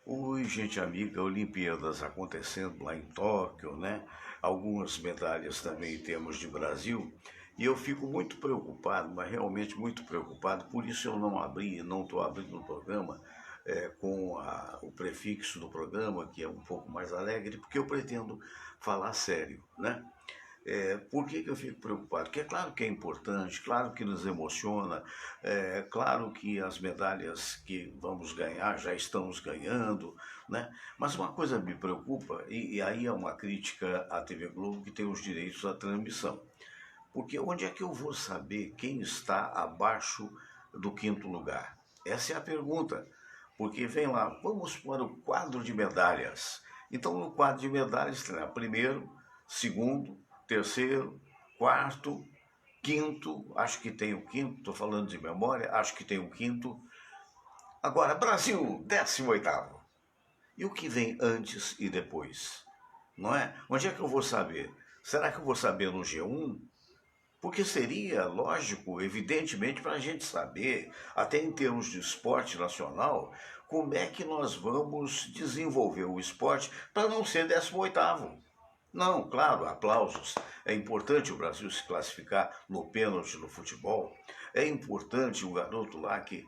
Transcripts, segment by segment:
Oi, gente amiga, Olimpíadas acontecendo lá em Tóquio, né? Algumas medalhas também temos de Brasil. E eu fico muito preocupado, mas realmente muito preocupado, por isso eu não estou abrindo o programa com o prefixo do programa, que é um pouco mais alegre, porque eu pretendo falar sério, né? Por que eu fico preocupado? Porque é claro que é importante, claro que nos emociona, claro que as medalhas que vamos ganhar já estamos ganhando, né? Mas uma coisa me preocupa, e aí é uma crítica à TV Globo que tem os direitos à transmissão. Porque onde é que eu vou saber quem está abaixo do quinto lugar? Essa é a pergunta. Porque vem lá, vamos para o quadro de medalhas. Então, no quadro de medalhas tem lá primeiro, segundo, terceiro, quarto, quinto, acho que tem o quinto, estou falando de memória, acho que tem o quinto. Agora, Brasil, 18º. E o que vem antes e depois? Não é? Onde é que eu vou saber? Será que eu vou saber no G1? Porque seria lógico, evidentemente, para a gente saber, até em termos de esporte nacional, como é que nós vamos desenvolver o esporte para não ser 18º. Não, claro, aplausos. É importante o Brasil se classificar no pênalti no futebol. É importante o garoto lá que,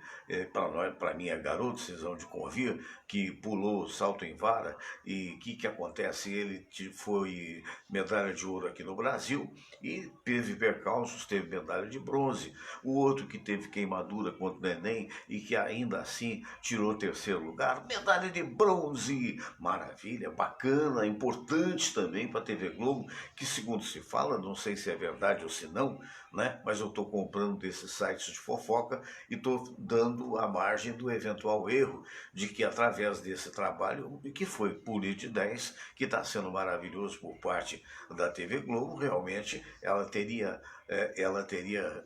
para mim é garoto, vocês vão de convir, que pulou salto em vara e o que acontece? Ele foi medalha de ouro aqui no Brasil e teve percalços, teve medalha de bronze. O outro que teve queimadura contra o Neném e que ainda assim tirou terceiro lugar, medalha de bronze. Maravilha, bacana, importante também para a TV Globo, que segundo se fala, não sei se é verdade ou se não, né? Mas eu estou comprando desses sites de fofoca e estou dando a margem do eventual erro de que através desse trabalho, que foi Polite 10, que está sendo maravilhoso por parte da TV Globo, realmente ela teria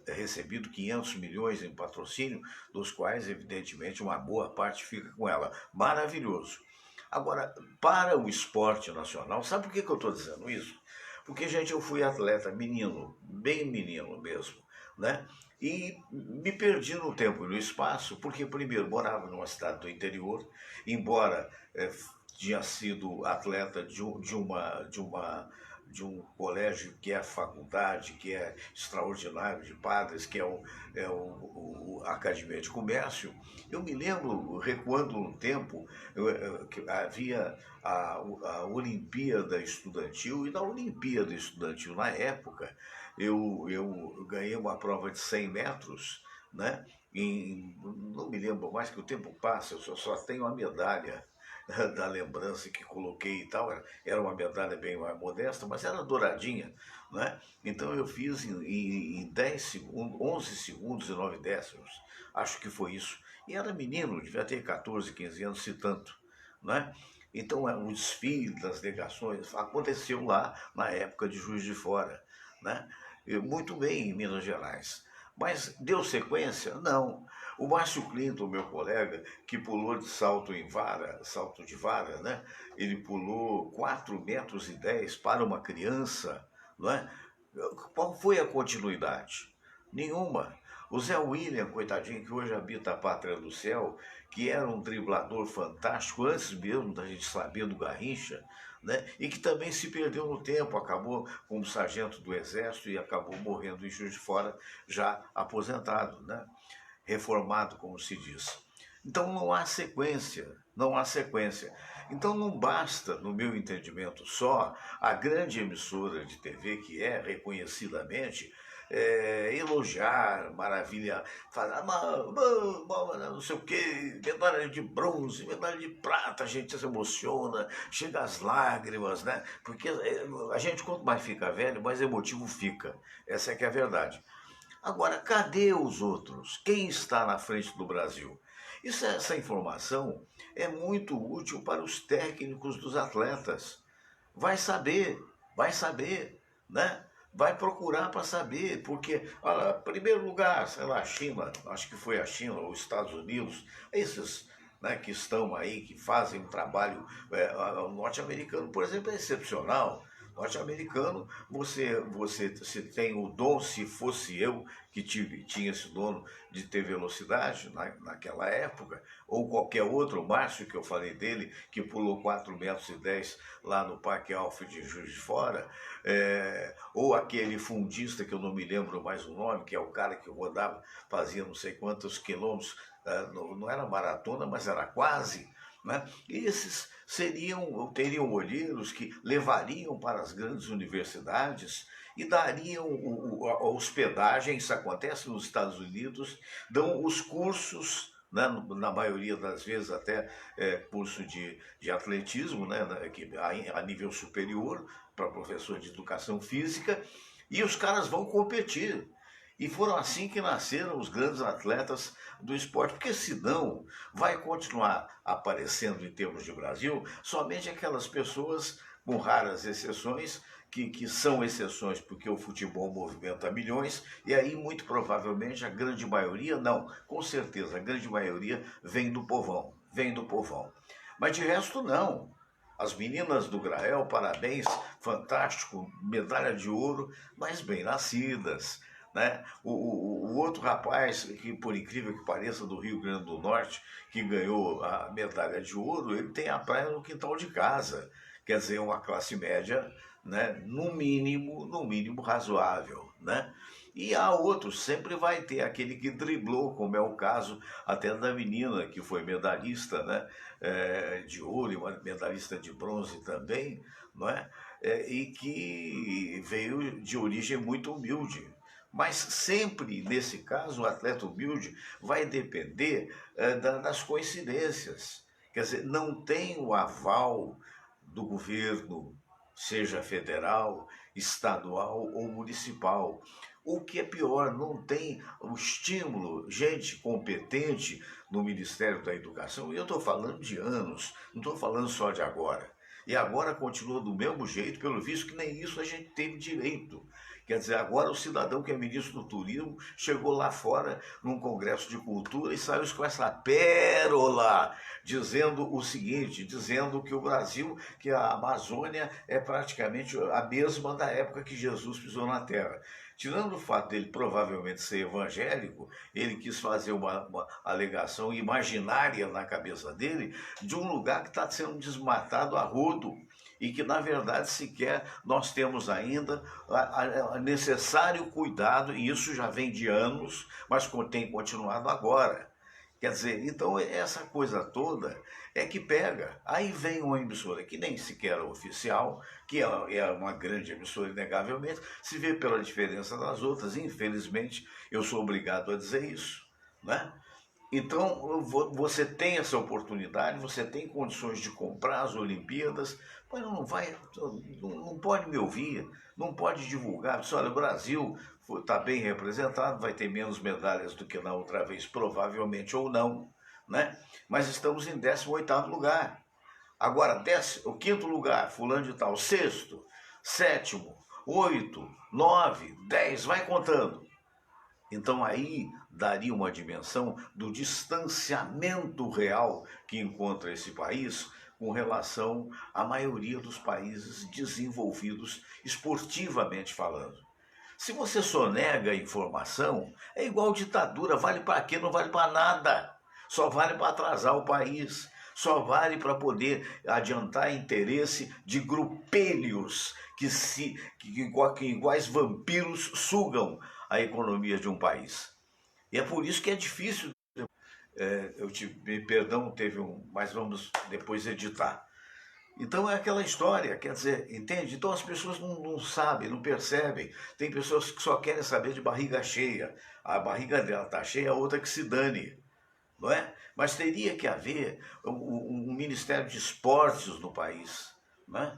recebido 500 milhões em patrocínio, dos quais, evidentemente, uma boa parte fica com ela. Maravilhoso. Agora, para o esporte nacional, sabe por que eu estou dizendo isso? Porque, gente, eu fui atleta menino, bem menino mesmo, né? E me perdi no tempo e no espaço, porque primeiro morava numa cidade do interior, embora tinha sido atleta de um colégio que é faculdade, que é extraordinário de padres, que é a Academia de Comércio. Eu me lembro, recuando no tempo, que havia a Olimpíada Estudantil, e na Olimpíada Estudantil, na época, eu ganhei uma prova de 100 metros, né? Não me lembro mais que o tempo passa, eu só tenho a medalha da lembrança que coloquei e tal. Era uma medalha bem mais modesta, mas era douradinha, né? Então eu fiz em 10 segundos, 11 segundos e 9 décimos, acho que foi isso. E era menino, devia ter 14, 15 anos, se tanto, né? Então o desfile das delegações aconteceu lá na época de Juiz de Fora, né? Muito bem em Minas Gerais. Mas deu sequência? Não. O Márcio Clinton, meu colega, que pulou de salto em vara, salto de vara, né? Ele pulou 4,10 m para uma criança, não é? Qual foi a continuidade? Nenhuma. O Zé William, coitadinho, que hoje habita a pátria do céu, que era um driblador fantástico, antes mesmo da gente saber do Garrincha, né? E que também se perdeu no tempo, acabou como sargento do Exército e acabou morrendo em Juiz de Fora, já aposentado, né? Reformado, como se diz. Então não há sequência, não há sequência. Então não basta, no meu entendimento, só a grande emissora de TV, que é reconhecidamente, elogiar, maravilha, falar, não sei o quê, medalha de bronze, medalha de prata, a gente se emociona, chega às lágrimas, né? Porque a gente, quanto mais fica velho, mais emotivo fica. Essa é que é a verdade. Agora, cadê os outros? Quem está na frente do Brasil? Essa informação é muito útil para os técnicos dos atletas. Vai saber, né? Vai procurar para saber, porque, olha, primeiro lugar, sei lá, a China, acho que foi a China ou os Estados Unidos, esses, né, que estão aí, que fazem um trabalho, o norte-americano, por exemplo, é excepcional. Norte-americano, você se tem o dom, se fosse eu que tinha esse dono de ter velocidade naquela época, ou qualquer outro, o Márcio, que eu falei dele, que pulou 4,10 m lá no Parque Alfred de Juiz de Fora, ou aquele fundista, que eu não me lembro mais o nome, que é o cara que rodava, fazia não sei quantos quilômetros, não era maratona, mas era quase, né? Esses teriam olheiros que levariam para as grandes universidades e dariam a hospedagem. Isso acontece nos Estados Unidos, dão os cursos, né, na maioria das vezes até curso de atletismo, né, a nível superior, para professor de educação física, e os caras vão competir. E foram assim que nasceram os grandes atletas do esporte, porque senão vai continuar aparecendo em termos de Brasil somente aquelas pessoas, com raras exceções, que são exceções porque o futebol movimenta milhões, e aí muito provavelmente a grande maioria, não, com certeza a grande maioria vem do povão. Mas de resto não. As meninas do Grael, parabéns, fantástico, medalha de ouro, mas bem nascidas, né? O outro rapaz, que por incrível que pareça, do Rio Grande do Norte, que ganhou a medalha de ouro, ele tem a praia no quintal de casa. Quer dizer, uma classe média, né? No mínimo razoável, né? E há outros, sempre vai ter aquele que driblou, como é o caso até da menina que foi medalhista, né? De ouro e medalhista de bronze também, não é? E que veio de origem muito humilde. Mas sempre, nesse caso, o atleta humilde vai depender das coincidências. Quer dizer, não tem o aval do governo, seja federal, estadual ou municipal. O que é pior, não tem o estímulo, gente competente no Ministério da Educação, e eu estou falando de anos, não estou falando só de agora. E agora continua do mesmo jeito, pelo visto que nem isso a gente teve direito. Quer dizer, agora o cidadão que é ministro do Turismo chegou lá fora num congresso de cultura e saiu com essa pérola, dizendo o seguinte, dizendo que o Brasil, que a Amazônia é praticamente a mesma da época que Jesus pisou na Terra. Tirando o fato dele provavelmente ser evangélico, ele quis fazer uma alegação imaginária na cabeça dele de um lugar que está sendo desmatado a rodo e que, na verdade, sequer nós temos ainda necessário cuidado, e isso já vem de anos, mas tem continuado agora. Quer dizer, então essa coisa toda é que pega. Aí vem uma emissora que nem sequer é oficial, que é uma grande emissora, inegavelmente, se vê pela diferença das outras. Infelizmente, eu sou obrigado a dizer isso, né? Então, você tem essa oportunidade, você tem condições de comprar as Olimpíadas, mas não pode me ouvir, não pode divulgar. Olha, o Brasil está bem representado, vai ter menos medalhas do que na outra vez, provavelmente, ou não, né? Mas estamos em 18º lugar. Agora, o 5º lugar, fulano de tal, 6º, 7º, 8, 9, 10, vai contando. Então aí daria uma dimensão do distanciamento real que encontra esse país com relação à maioria dos países desenvolvidos esportivamente falando. Se você só nega a informação, é igual ditadura, vale para quê? Não vale para nada. Só vale para atrasar o país, só vale para poder adiantar interesse de grupelhos que iguais vampiros sugam a economia de um país. E é por isso que é difícil. Perdão, mas vamos depois editar. Então é aquela história, quer dizer, entende? Então as pessoas não sabem, não percebem. Tem pessoas que só querem saber de barriga cheia. A barriga dela está cheia, a outra que se dane, não é? Mas teria que haver um Ministério de Esportes no país, né?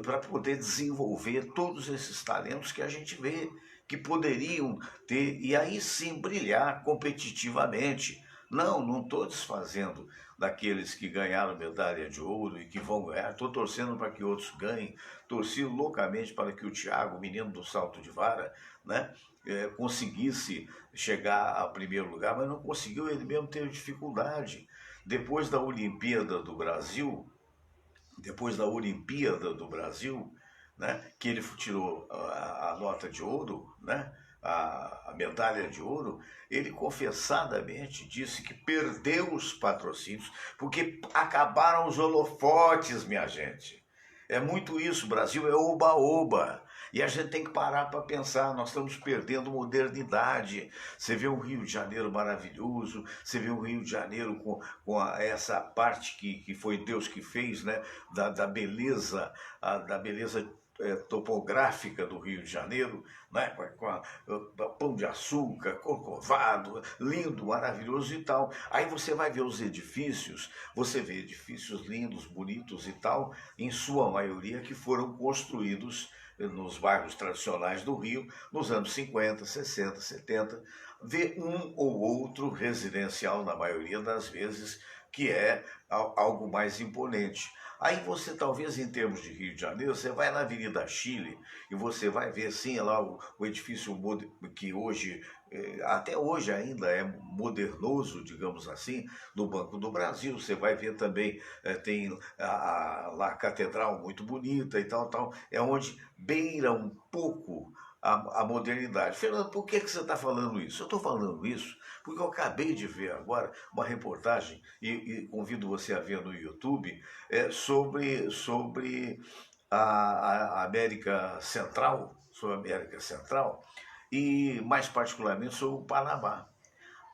Para poder desenvolver todos esses talentos que a gente vê, que poderiam ter, e aí sim brilhar competitivamente. Não estou desfazendo daqueles que ganharam medalha de ouro e que vão ganhar, estou torcendo para que outros ganhem, torci loucamente para que o Thiago, menino do salto de vara, né, conseguisse chegar ao primeiro lugar, mas não conseguiu, ele mesmo teve dificuldade. Depois da Olimpíada do Brasil, né, que ele tirou a nota de ouro, né, a medalha de ouro, ele confessadamente disse que perdeu os patrocínios porque acabaram os holofotes, minha gente. É muito isso, o Brasil é oba-oba. E a gente tem que parar para pensar, nós estamos perdendo modernidade. Você vê um Rio de Janeiro maravilhoso, você vê um Rio de Janeiro com essa parte que foi Deus que fez, né? Da beleza, da beleza topográfica do Rio de Janeiro, né? Com Pão de Açúcar, Corcovado, lindo, maravilhoso e tal. Aí você vai ver os edifícios, você vê edifícios lindos, bonitos e tal, em sua maioria que foram construídos nos bairros tradicionais do Rio, nos anos 50, 60, 70, vê um ou outro residencial, na maioria das vezes, que é algo mais imponente. Aí você, talvez em termos de Rio de Janeiro, você vai na Avenida Chile e você vai ver, sim, lá o edifício que hoje, até hoje ainda é modernoso, digamos assim, do Banco do Brasil. Você vai ver também, tem lá a catedral muito bonita e tal, tal. É onde beira um pouco a modernidade. Fernando, por que você está falando isso? Eu estou falando isso porque eu acabei de ver agora uma reportagem, e convido você a ver no YouTube, sobre a América Central, e mais particularmente sobre o Panamá.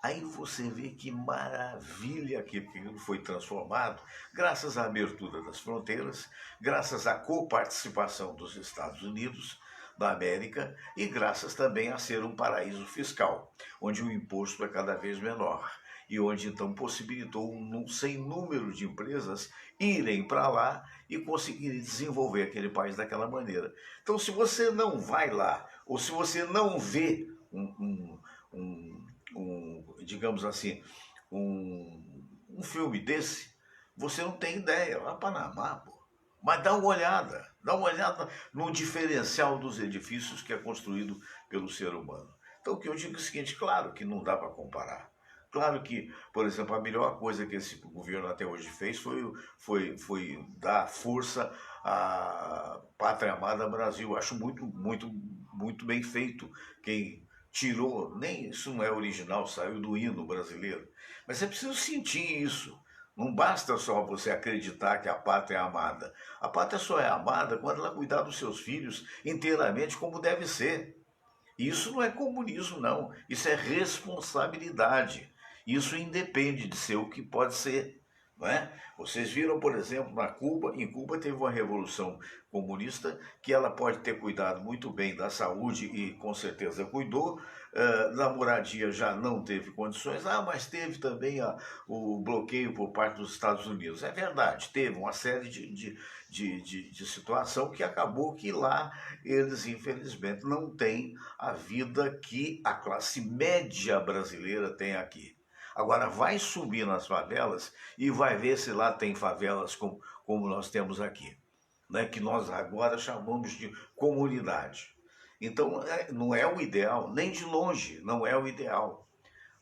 Aí você vê que maravilha que aquilo foi transformado, graças à abertura das fronteiras, graças à coparticipação dos Estados Unidos da América e graças também a ser um paraíso fiscal, onde o imposto é cada vez menor e onde então possibilitou um sem número de empresas irem para lá e conseguirem desenvolver aquele país daquela maneira. Então, se você não vai lá, ou se você não vê digamos assim, um filme desse, você não tem ideia. Vai para Panamá, pô. Mas dá uma olhada no diferencial dos edifícios que é construído pelo ser humano. Então o que eu digo é o seguinte, claro que não dá para comparar. Claro que, por exemplo, a melhor coisa que esse governo até hoje fez foi dar força à Pátria Amada Brasil. Acho muito, muito, muito bem feito. Quem tirou, nem isso não é original, saiu do hino brasileiro. Mas é preciso sentir isso. Não basta só você acreditar que a pátria é amada. A pátria só é amada quando ela cuidar dos seus filhos inteiramente como deve ser. Isso não é comunismo, não. Isso é responsabilidade. Isso independe de ser o que pode ser. Não é? Vocês viram, por exemplo, em Cuba teve uma revolução comunista que ela pode ter cuidado muito bem da saúde e com certeza cuidou. Na moradia já não teve condições, mas teve também o bloqueio por parte dos Estados Unidos. É verdade, teve uma série de situação que acabou que lá eles, infelizmente, não têm a vida que a classe média brasileira tem aqui. Agora, vai subir nas favelas e vai ver se lá tem favelas como nós temos aqui, né? Que nós agora chamamos de comunidade. Então, não é o ideal, nem de longe, não é o ideal.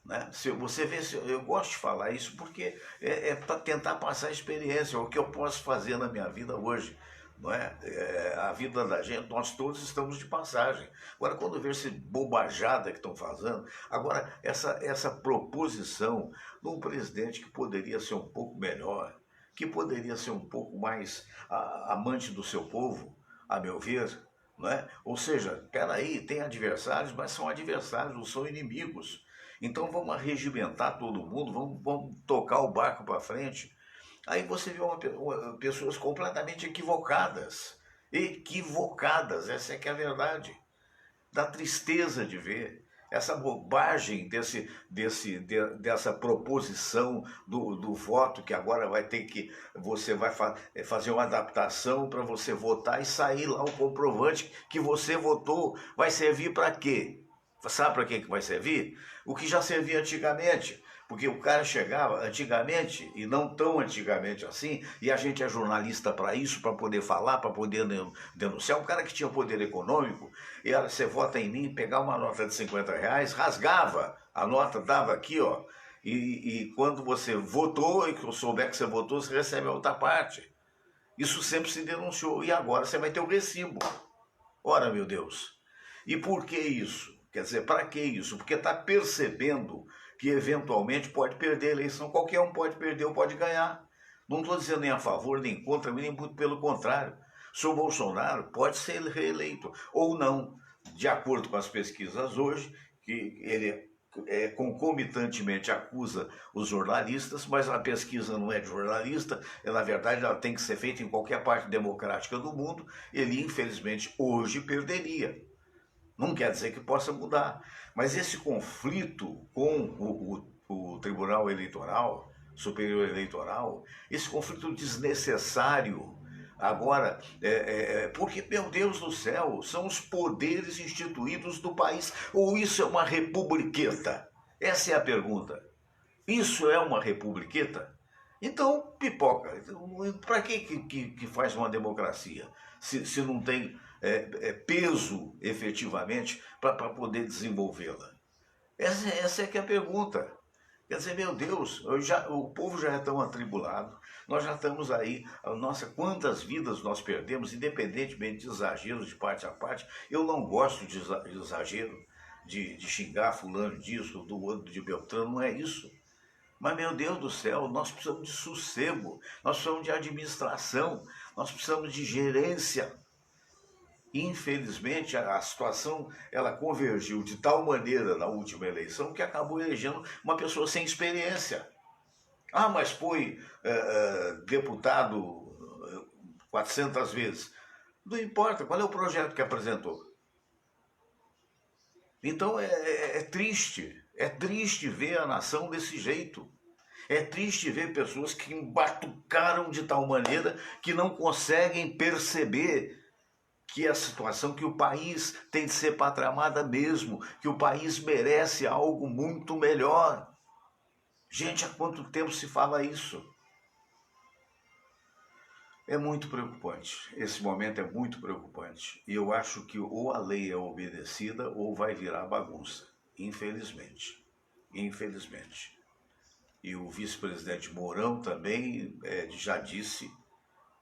Né? Se você vê, eu gosto de falar isso porque é para tentar passar a experiência, o que eu posso fazer na minha vida hoje. Não é? A vida da gente, nós todos estamos de passagem. Agora, quando eu vejo essa bobajada que estão fazendo, agora, essa proposição de um presidente que poderia ser um pouco melhor, que poderia ser um pouco mais amante do seu povo, a meu ver, não é? Ou seja, peraí, tem adversários, mas são adversários, não são inimigos. Então vamos arregimentar todo mundo, vamos tocar o barco para frente. Aí você vê pessoas completamente equivocadas. Equivocadas, essa é que é a verdade. Dá tristeza de ver essa bobagem dessa proposição do voto, que agora vai ter que, você vai fazer uma adaptação para você votar e sair lá o comprovante que você votou. Vai servir para quê? Sabe para que vai servir? O que já servia antigamente. Porque o cara chegava antigamente, e não tão antigamente assim, e a gente é jornalista para isso, para poder falar, para poder denunciar. Um cara que tinha poder econômico, e olha, você vota em mim, pegar uma nota de R$ 50, rasgava, a nota dava aqui, ó, e quando você votou, e que eu souber que você votou, você recebe a outra parte. Isso sempre se denunciou e agora você vai ter o recibo. Ora, meu Deus. E por que isso? Quer dizer, para que isso? Porque está percebendo que eventualmente pode perder a eleição. Qualquer um pode perder ou pode ganhar. Não estou dizendo nem a favor, nem contra, nem muito pelo contrário. Se o Bolsonaro pode ser reeleito ou não, de acordo com as pesquisas hoje, que ele concomitantemente acusa os jornalistas, mas a pesquisa não é de jornalista, na verdade ela tem que ser feita em qualquer parte democrática do mundo, ele infelizmente hoje perderia. Não quer dizer que possa mudar, mas esse conflito com o Tribunal Eleitoral, Superior Eleitoral, esse conflito desnecessário, agora, porque, meu Deus do céu, são os poderes instituídos do país, ou isso é uma republiqueta? Essa é a pergunta. Isso é uma republiqueta? Então, pipoca. Para que faz uma democracia se não tem peso efetivamente para poder desenvolvê-la? Essa é que é a pergunta. Quer dizer, meu Deus, o povo já é tão atribulado, nós já estamos aí, nossa, quantas vidas nós perdemos, independentemente de exageros de parte a parte. Eu não gosto de exagero, de xingar fulano disso, do outro de Beltrano, não é isso. Mas, meu Deus do céu, nós precisamos de sossego, nós precisamos de administração, nós precisamos de gerência. Infelizmente, a situação ela convergiu de tal maneira na última eleição que acabou elegendo uma pessoa sem experiência. Ah, mas foi deputado 400 vezes. Não importa, qual é o projeto que apresentou? Então é triste ver a nação desse jeito. É triste ver pessoas que embatucaram de tal maneira que não conseguem perceber que a situação, que o país tem de ser pátria amada mesmo, que o país merece algo muito melhor. Gente, há quanto tempo se fala isso? É muito preocupante. Esse momento é muito preocupante. E eu acho que ou a lei é obedecida ou vai virar bagunça. Infelizmente. Infelizmente. E o vice-presidente Mourão também já disse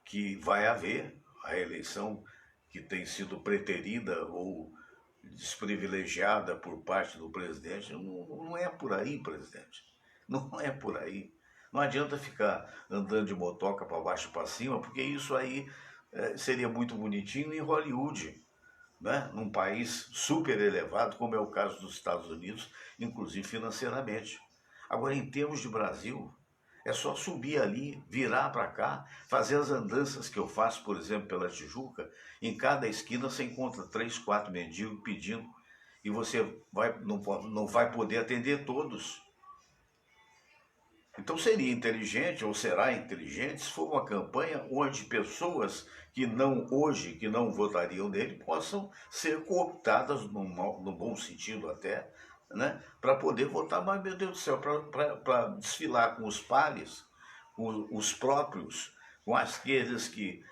que vai haver a eleição que tem sido preterida ou desprivilegiada por parte do presidente. Não é por aí, presidente. Não é por aí. Não adianta ficar andando de motoca para baixo e para cima, porque isso aí seria muito bonitinho em Hollywood, né? Num país super elevado, como é o caso dos Estados Unidos, inclusive financeiramente. Agora, em termos de Brasil, é só subir ali, virar para cá, fazer as andanças que eu faço, por exemplo, pela Tijuca. Em cada esquina você encontra 3, 4 mendigos pedindo e você não vai poder atender todos. Então seria inteligente, ou será inteligente, se for uma campanha onde pessoas que não votariam nele, possam ser cooptadas, no bom sentido até, né, para poder votar. Mas, meu Deus do céu, para desfilar com os pares, os próprios, com aqueles que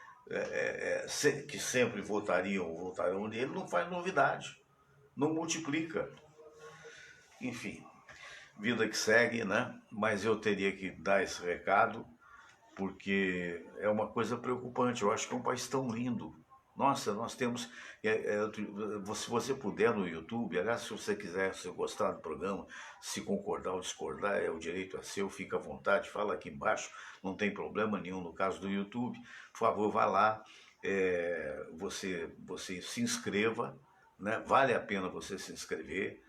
sempre votarão nele, não faz novidade, não multiplica. Enfim, vida que segue, né? Mas eu teria que dar esse recado, porque é uma coisa preocupante. Eu acho que é um país tão lindo. Nossa, nós temos. Se você puder no YouTube, aliás, se você quiser, se gostar do programa, se concordar ou discordar, o direito é seu, fica à vontade, fala aqui embaixo, não tem problema nenhum no caso do YouTube. Por favor, vá lá, você se inscreva, né? Vale a pena você se inscrever.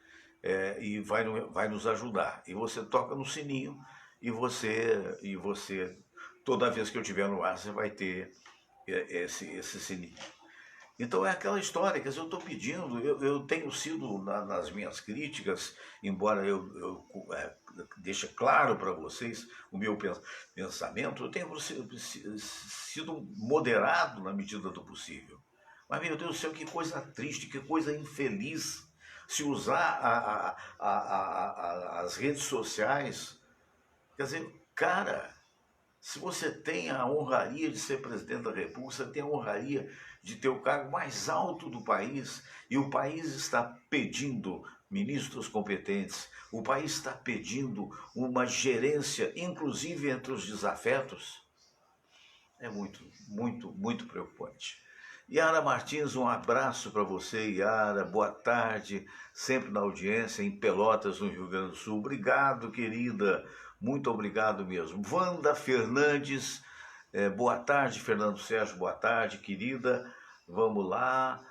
E vai nos ajudar. E você toca no sininho e você toda vez que eu estiver no ar, você vai ter esse sininho. Então é aquela história, quer dizer, eu estou pedindo, eu tenho sido, nas minhas críticas, embora eu deixe claro para vocês o meu pensamento, eu tenho sido moderado na medida do possível. Mas, meu Deus do céu, que coisa triste, que coisa infeliz se usar as redes sociais. Quer dizer, cara, se você tem a honraria de ser presidente da República, você tem a honraria de ter o cargo mais alto do país, e o país está pedindo ministros competentes, o país está pedindo uma gerência, inclusive entre os desafetos. É muito, muito, muito preocupante. Yara Martins, um abraço para você, Yara. Boa tarde, sempre na audiência, em Pelotas, no Rio Grande do Sul. Obrigado, querida. Muito obrigado mesmo. Wanda Fernandes, boa tarde, Fernando Sérgio, boa tarde, querida. Vamos lá.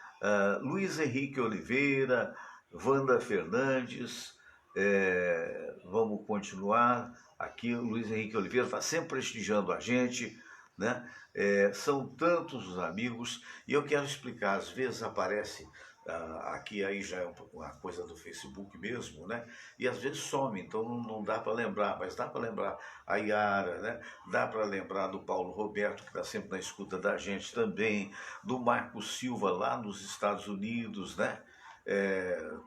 Luiz Henrique Oliveira, Wanda Fernandes, vamos continuar aqui. O Luiz Henrique Oliveira está sempre prestigiando a gente, né? São tantos os amigos, e eu quero explicar, às vezes aparece aqui, aí já é uma coisa do Facebook mesmo, né? E às vezes some, então não dá para lembrar, mas dá para lembrar a Yara, né? Dá para lembrar do Paulo Roberto, que está sempre na escuta da gente também, do Marco Silva lá nos Estados Unidos, né?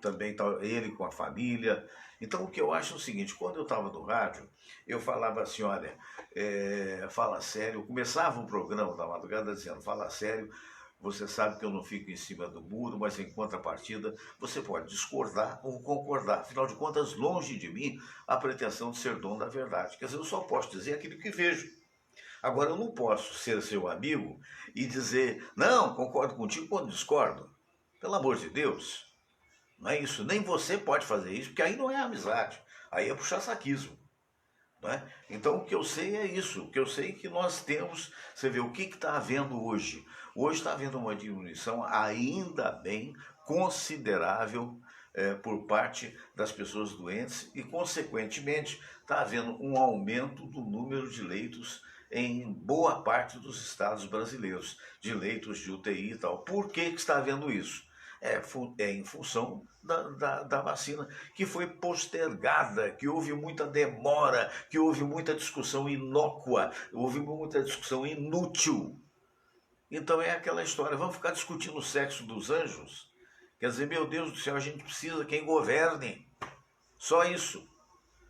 Também tá ele com a família. Então o que eu acho é o seguinte, quando eu estava no rádio, eu falava assim, olha, fala sério, eu começava o programa da madrugada dizendo, fala sério, você sabe que eu não fico em cima do muro, mas em contrapartida você pode discordar ou concordar. Afinal de contas, longe de mim a pretensão de ser dono da verdade. Quer dizer, eu só posso dizer aquilo que vejo. Agora, eu não posso ser seu amigo e dizer, não, concordo contigo quando discordo. Pelo amor de Deus, não é isso. Nem você pode fazer isso, porque aí não é amizade. Aí é puxar saquismo. Não é? Então, o que eu sei é isso. O que eu sei é que nós temos... Você vê o que está havendo hoje. Hoje está havendo uma diminuição, ainda bem, considerável por parte das pessoas doentes e, consequentemente, está havendo um aumento do número de leitos em boa parte dos estados brasileiros, de leitos de UTI e tal. Por que está havendo isso? Em função da vacina, que foi postergada, que houve muita demora, que houve muita discussão inócua, houve muita discussão inútil. Então é aquela história, vamos ficar discutindo o sexo dos anjos? Quer dizer, meu Deus do céu, a gente precisa quem governe. Só isso.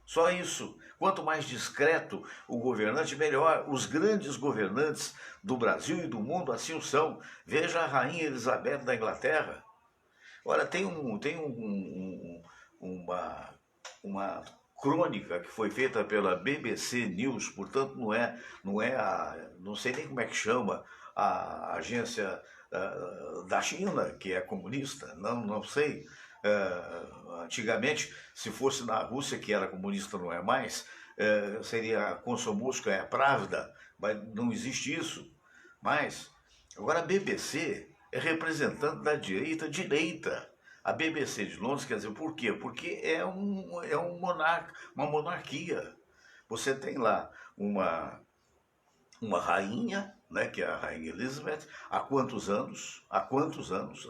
Só isso. Quanto mais discreto o governante, melhor. Os grandes governantes do Brasil e do mundo assim o são. Veja a Rainha Elizabeth da Inglaterra. Olha, tem uma crônica que foi feita pela BBC News, portanto não sei nem como é que chama, a agência da China, que é comunista, não sei. Antigamente, se fosse na Rússia, que era comunista, não é mais, seria Komsomolskaya Pravda, mas não existe isso. Mas, agora a BBC é representante da direita. A BBC de Londres, quer dizer, por quê? Porque é uma monarquia. Você tem lá uma rainha, né, que é a Rainha Elizabeth, há quantos anos? Há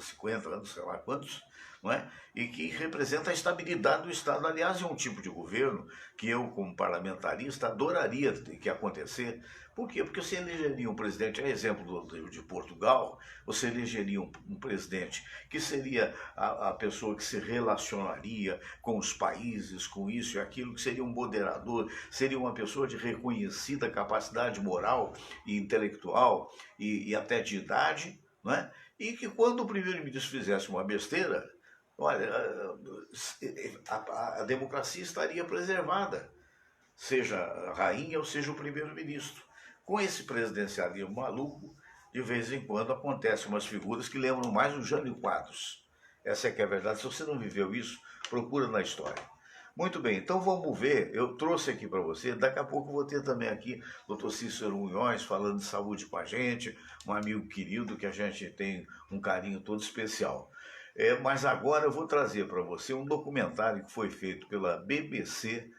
50 anos, sei lá quantos, não é? E que representa a estabilidade do Estado. Aliás, é um tipo de governo que eu, como parlamentarista, adoraria que acontecer. Por quê? Porque você elegeria um presidente, é exemplo de Portugal, você elegeria um presidente que seria a pessoa que se relacionaria com os países, com isso e aquilo, que seria um moderador, seria uma pessoa de reconhecida capacidade moral e intelectual e até de idade, não é? E que quando o primeiro-ministro fizesse uma besteira, olha, a democracia estaria preservada, seja a rainha ou seja o primeiro-ministro. Com esse presidencialismo maluco, de vez em quando acontecem umas figuras que lembram mais o Jânio Quadros. Essa é que é a verdade. Se você não viveu isso, procura na história. Muito bem, então vamos ver, eu trouxe aqui para você, daqui a pouco vou ter também aqui o Dr. Cícero Munhoz falando de saúde com a gente, um amigo querido que a gente tem um carinho todo especial. Mas agora eu vou trazer para você um documentário que foi feito pela BBC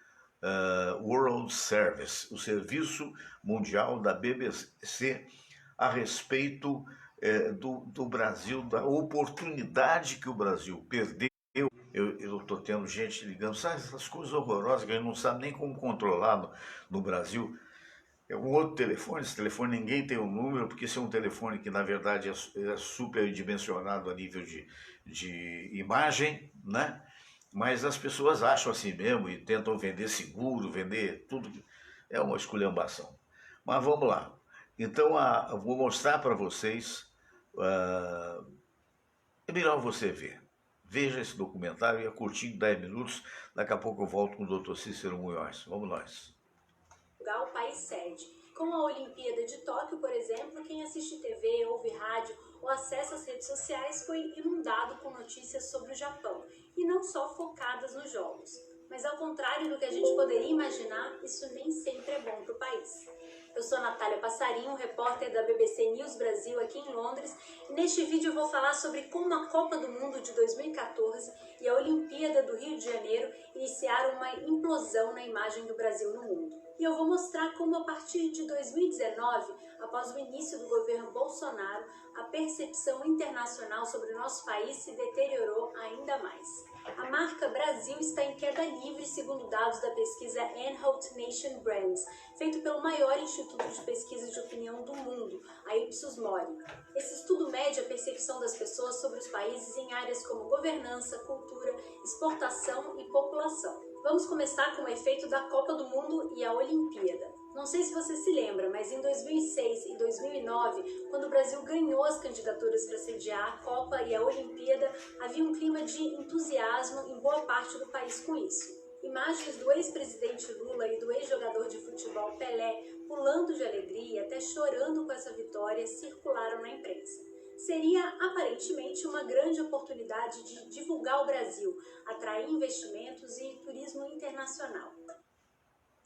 World Service, o Serviço Mundial da BBC, a respeito do Brasil, da oportunidade que o Brasil perdeu. Eu estou tendo gente ligando, sabe, essas coisas horrorosas que a gente não sabe nem como controlar no Brasil. É um outro telefone, esse telefone ninguém tem o número, porque esse é um telefone que na verdade é superdimensionado a nível de imagem, né? Mas as pessoas acham assim mesmo e tentam vender seguro, vender tudo. É uma esculhambação. Mas vamos lá. Então, eu vou mostrar para vocês. É melhor você ver. Veja esse documentário, é curtinho, 10 minutos. Daqui a pouco eu volto com o Dr. Cícero Munhoz. Vamos nós. Portugal, país sede. Com a Olimpíada de Tóquio, por exemplo, quem assiste TV, ouve rádio ou acessa as redes sociais foi inundado com notícias sobre o Japão, e não só focadas nos Jogos. Mas ao contrário do que a gente poderia imaginar, isso nem sempre é bom para o país. Eu sou Natália Passarinho, repórter da BBC News Brasil aqui em Londres, e neste vídeo eu vou falar sobre como a Copa do Mundo de 2014 e a Olimpíada do Rio de Janeiro iniciaram uma implosão na imagem do Brasil no mundo. E eu vou mostrar como a partir de 2019, após o início do governo Bolsonaro, a percepção internacional sobre o nosso país se deteriorou ainda mais. A marca Brasil está em queda livre segundo dados da pesquisa Anhalt Nation Brands, feito pelo maior instituto de pesquisa de opinião do mundo, a Ipsos Mori. Esse estudo mede a percepção das pessoas sobre os países em áreas como governança, cultura, exportação e população. Vamos começar com o efeito da Copa do Mundo e a Olimpíada. Não sei se você se lembra, mas em 2006 e 2009, quando o Brasil ganhou as candidaturas para sediar a Copa e a Olimpíada, havia um clima de entusiasmo em boa parte do país com isso. Imagens do ex-presidente Lula e do ex-jogador de futebol Pelé pulando de alegria, até chorando com essa vitória, circularam na imprensa. Seria aparentemente uma grande oportunidade de divulgar o Brasil, atrair investimentos e turismo internacional.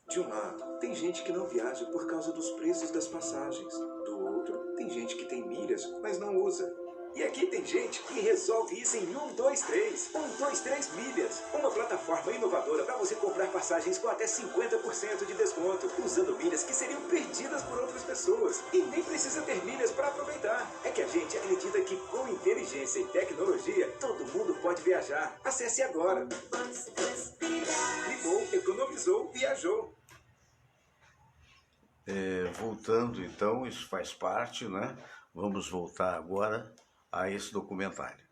De um lado, tem gente que não viaja por causa dos preços das passagens. Do outro, tem gente que tem milhas, mas não usa. E aqui tem gente que resolve isso em 123. 123 Milhas. Uma plataforma inovadora para você comprar passagens com até 50% de desconto, usando milhas que seriam perdidas por outras pessoas. E nem precisa ter milhas para aproveitar. É que a gente acredita que com inteligência e tecnologia, todo mundo pode viajar. Acesse agora. Clicou, economizou, viajou. Voltando então, isso faz parte, né? Vamos voltar agora a esse documentário.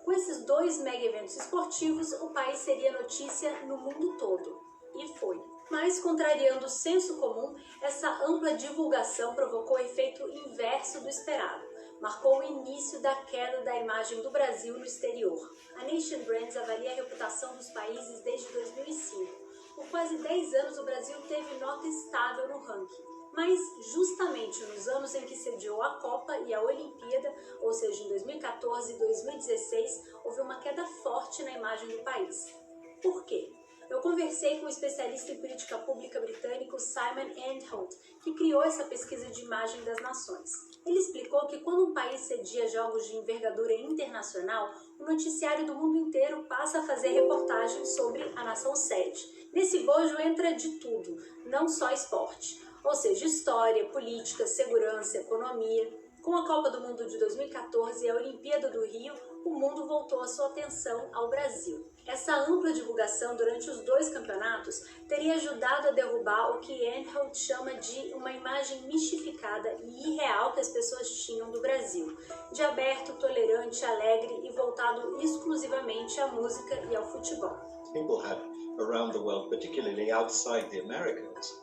Com esses dois mega eventos esportivos, o país seria notícia no mundo todo. E foi. Mas, contrariando o senso comum, essa ampla divulgação provocou o efeito inverso do esperado. Marcou o início da queda da imagem do Brasil no exterior. A Nation Brands avalia a reputação dos países desde 2005. Por quase 10 anos, o Brasil teve nota estável no ranking. Mas, justamente nos anos em que sediou a Copa e a Olimpíada, ou seja, em 2014 e 2016, houve uma queda forte na imagem do país. Por quê? Eu conversei com o especialista em política pública britânico Simon Anholt, que criou essa pesquisa de imagem das nações. Ele explicou que quando um país cedia jogos de envergadura internacional, o noticiário do mundo inteiro passa a fazer reportagens sobre a nação sede. Nesse bojo entra de tudo, não só esporte. Ou seja, história, política, segurança, economia. Com a Copa do Mundo de 2014 e a Olimpíada do Rio, o mundo voltou a sua atenção ao Brasil. Essa ampla divulgação durante os dois campeonatos teria ajudado a derrubar o que Anholt chama de uma imagem mistificada e irreal que as pessoas tinham do Brasil, de aberto, tolerante, alegre e voltado exclusivamente à música e ao futebol. People had around the world, particularly outside the Americas,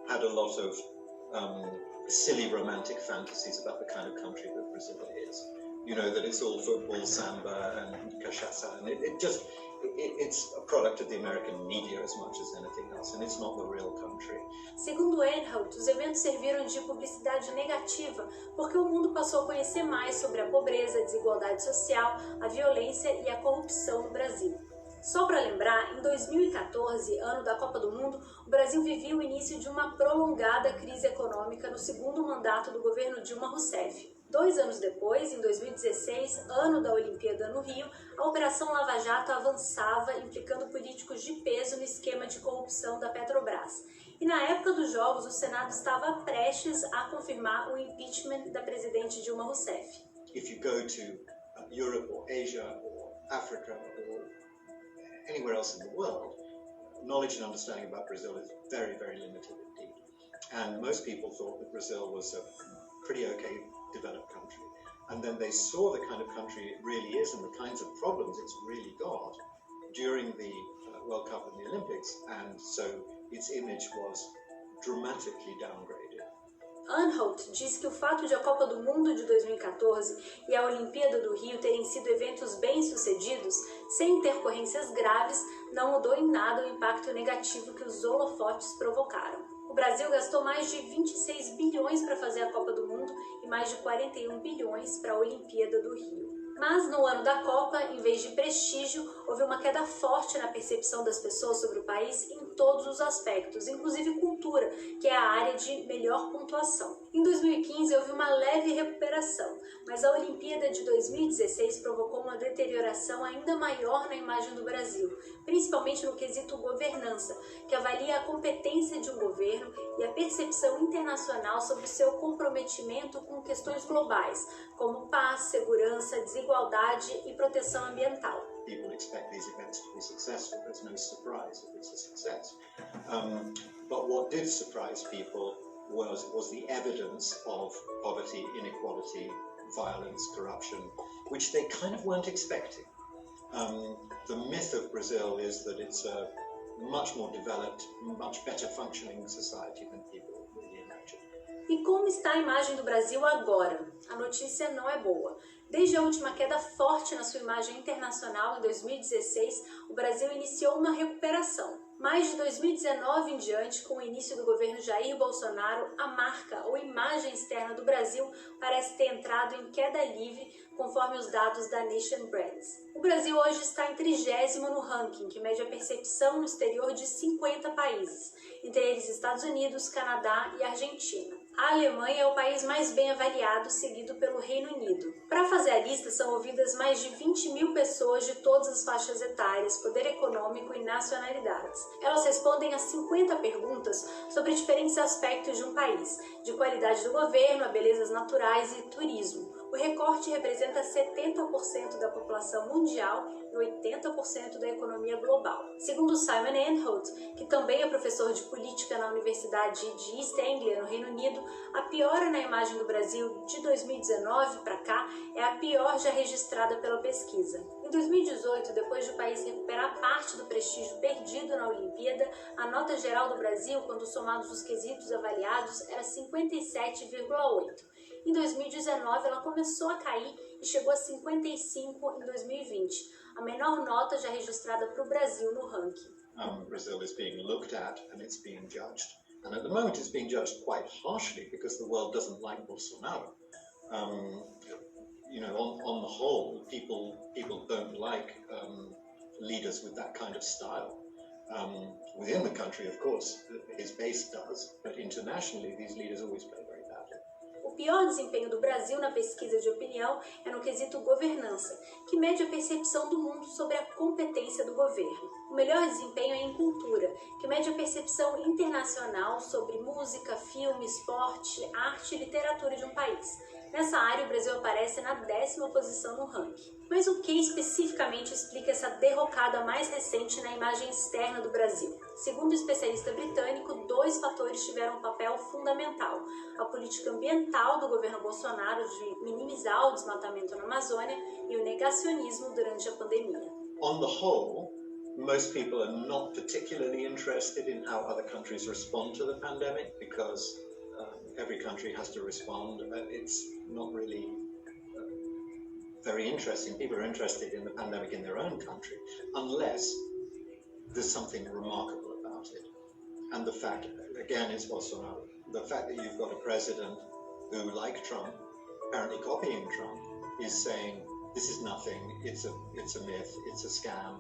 had a lot of silly romantic fantasies about the kind of country that Brazil is. You know, that it's all football, samba and cachaça, and it's a product of the American media as much as anything else, and it's not the real country. Segundo Anholt, os eventos serviram de publicidade negativa porque o mundo passou a conhecer mais sobre a pobreza, a desigualdade social, a violência e a corrupção no Brasil. Só para lembrar, em 2014, ano da Copa do Mundo, o Brasil vivia o início de uma prolongada crise econômica no segundo mandato do governo Dilma Rousseff. 2 anos depois, em 2016, ano da Olimpíada no Rio, a Operação Lava Jato avançava, implicando políticos de peso no esquema de corrupção da Petrobras. E na época dos Jogos, o Senado estava prestes a confirmar o impeachment da presidente Dilma Rousseff. If you go to Europe or Asia or Africa or anywhere else in the world, knowledge and understanding about Brazil is very, very limited indeed. And most people thought that Brazil was a pretty okay developed country. And then they saw the kind of country it really is and the kinds of problems it's really got during the World Cup and the Olympics, and so its image was dramatically downgraded. Anholt diz que o fato de a Copa do Mundo de 2014 e a Olimpíada do Rio terem sido eventos bem-sucedidos, sem intercorrências graves, não mudou em nada o impacto negativo que os holofotes provocaram. O Brasil gastou mais de 26 bilhões para fazer a Copa do Mundo e mais de 41 bilhões para a Olimpíada do Rio. Mas no ano da Copa, em vez de prestígio, houve uma queda forte na percepção das pessoas sobre o país em todos os aspectos, inclusive cultura, que é a área de melhor pontuação. Em 2015 houve uma leve recuperação, mas a Olimpíada de 2016 provocou uma deterioração ainda maior na imagem do Brasil, principalmente no quesito governança, que avalia a competência de um governo e a percepção internacional sobre seu comprometimento com questões globais, como paz, segurança, desigualdade e proteção ambiental. People expect these events to be successful. There's no surprise if it's a success. But what did surprise people was the evidence of poverty, inequality, violence, corruption, which they kind of weren't expecting. The myth of Brazil is that it's a much more developed, much better functioning society than people really imagine. E como está a imagem do Brasil agora? A notícia não é boa. Desde a última queda forte na sua imagem internacional em 2016, o Brasil iniciou uma recuperação. Mas de 2019 em diante, com o início do governo Jair Bolsonaro, a marca ou imagem externa do Brasil parece ter entrado em queda livre, conforme os dados da Nation Brands. O Brasil hoje está em 30º no ranking, que mede a percepção no exterior de 50 países, entre eles Estados Unidos, Canadá e Argentina. A Alemanha é o país mais bem avaliado, seguido pelo Reino Unido. Para fazer a lista, são ouvidas mais de 20 mil pessoas de todas as faixas etárias, poder econômico e nacionalidades. Elas respondem a 50 perguntas sobre diferentes aspectos de um país, de qualidade do governo, a belezas naturais e turismo. O recorte representa 70% da população mundial e 80% da economia global. Segundo Simon Anholt, que também é professor de política na Universidade de East Anglia, no Reino Unido, a piora na imagem do Brasil de 2019 para cá é a pior já registrada pela pesquisa. Em 2018, depois de o país recuperar parte do prestígio perdido na Olimpíada, a nota geral do Brasil, quando somados os quesitos avaliados, era 57,8. Em 2019, ela começou a cair e chegou a 55 em 2020, a menor nota já registrada para o Brasil no ranking. Brazil is being looked at and it's being judged. And at the moment it's being judged quite harshly because the world doesn't like Bolsonaro. You know, on the whole, people don't like leaders with that kind of style. Within the country, of course, his base does, but internationally, these leaders always play very badly. O pior desempenho do Brasil na pesquisa de opinião é no quesito governança, que mede a percepção do mundo sobre a competência do governo. O melhor desempenho é em cultura, que mede a percepção internacional sobre música, filme, esporte, arte e literatura de um país. Nessa área, o Brasil aparece na 10ª posição no ranking. Mas o que especificamente explica essa derrocada mais recente na imagem externa do Brasil? Segundo o especialista britânico, 2 fatores tiveram um papel fundamental: a política ambiental do governo Bolsonaro de minimizar o desmatamento na Amazônia e o negacionismo durante a pandemia. On the whole, most people are not particularly interested in how other countries respond to the pandemic because every country has to respond. It's not really very interesting. People are interested in the pandemic in their own country, unless there's something remarkable about it. And the fact, again, is Bolsonaro. The fact that you've got a president who, like Trump, apparently copying Trump, is saying, this is nothing, it's a myth, it's a scam,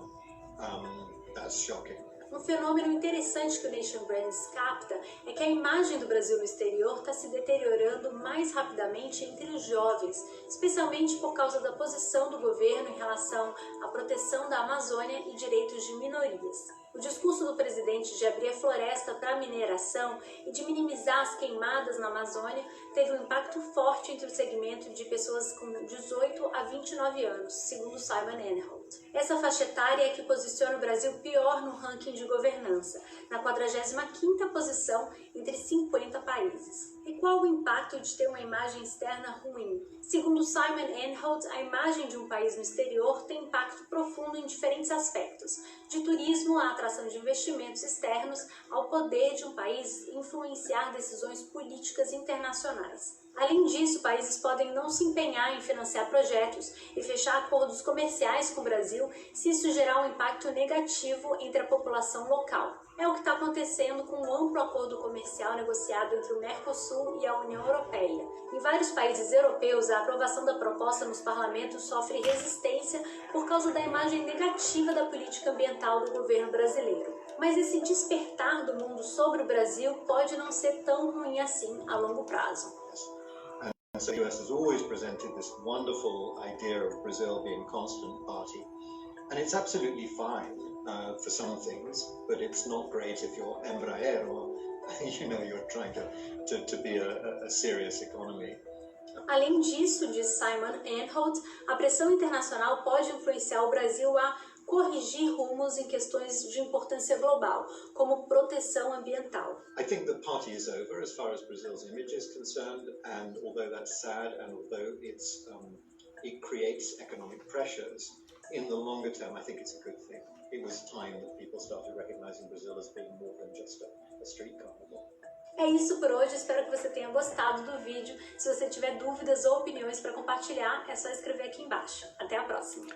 that's shocking. Um fenômeno interessante que o Nation Brands capta é que a imagem do Brasil no exterior está se deteriorando mais rapidamente entre os jovens, especialmente por causa da posição do governo em relação à proteção da Amazônia e direitos de minorias. O discurso do presidente de abrir a floresta para a mineração e de minimizar as queimadas na Amazônia teve um impacto forte entre o segmento de pessoas com 18 a 29 anos, segundo Simon Anholt. Essa faixa etária é que posiciona o Brasil pior no ranking de governança, na 45ª posição entre 50 países. E qual o impacto de ter uma imagem externa ruim? Segundo Simon Anholt, a imagem de um país no exterior tem impacto profundo em diferentes aspectos, de turismo à atração de investimentos externos, ao poder de um país influenciar decisões políticas internacionais. Além disso, países podem não se empenhar em financiar projetos e fechar acordos comerciais com o Brasil se isso gerar um impacto negativo entre a população local. É o que está acontecendo com o amplo acordo comercial negociado entre o Mercosul e a União Europeia. Em vários países europeus, a aprovação da proposta nos parlamentos sofre resistência por causa da imagem negativa da política ambiental do governo brasileiro. Mas esse despertar do mundo sobre o Brasil pode não ser tão ruim assim a longo prazo. And so the US has always presented this wonderful idea of Brazil being constant party. And it's absolutely fine for some things, but it's not great if you're Embraer or, you're trying to be a serious economy. Além disso, diz Simon Anholt, a pressão internacional pode influenciar o Brasil a corrigir rumos em questões de importância global, como proteção ambiental. I think the party is over as far as Brazil's image is concerned, and although that's sad and although it creates economic pressures, in the longer term I think it's a good thing. It was time that people started recognizing Brazil as being more than just a street carnival. É isso por hoje, espero que você tenha gostado do vídeo. Se você tiver dúvidas ou opiniões para compartilhar, é só escrever aqui embaixo. Até a próxima.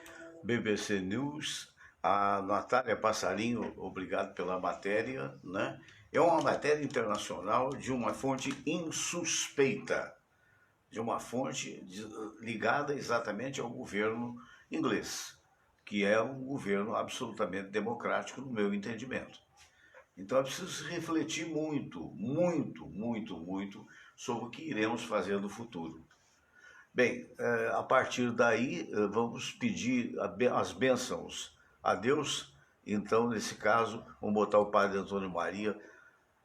BBC News, a Natália Passarinho, obrigado pela matéria, né? É uma matéria internacional de uma fonte insuspeita, de uma fonte ligada exatamente ao governo inglês, que é um governo absolutamente democrático no meu entendimento. Então é preciso refletir muito sobre o que iremos fazer no futuro. Bem, a partir daí vamos pedir as bênçãos a Deus. Então, nesse caso, vamos botar o Padre Antônio Maria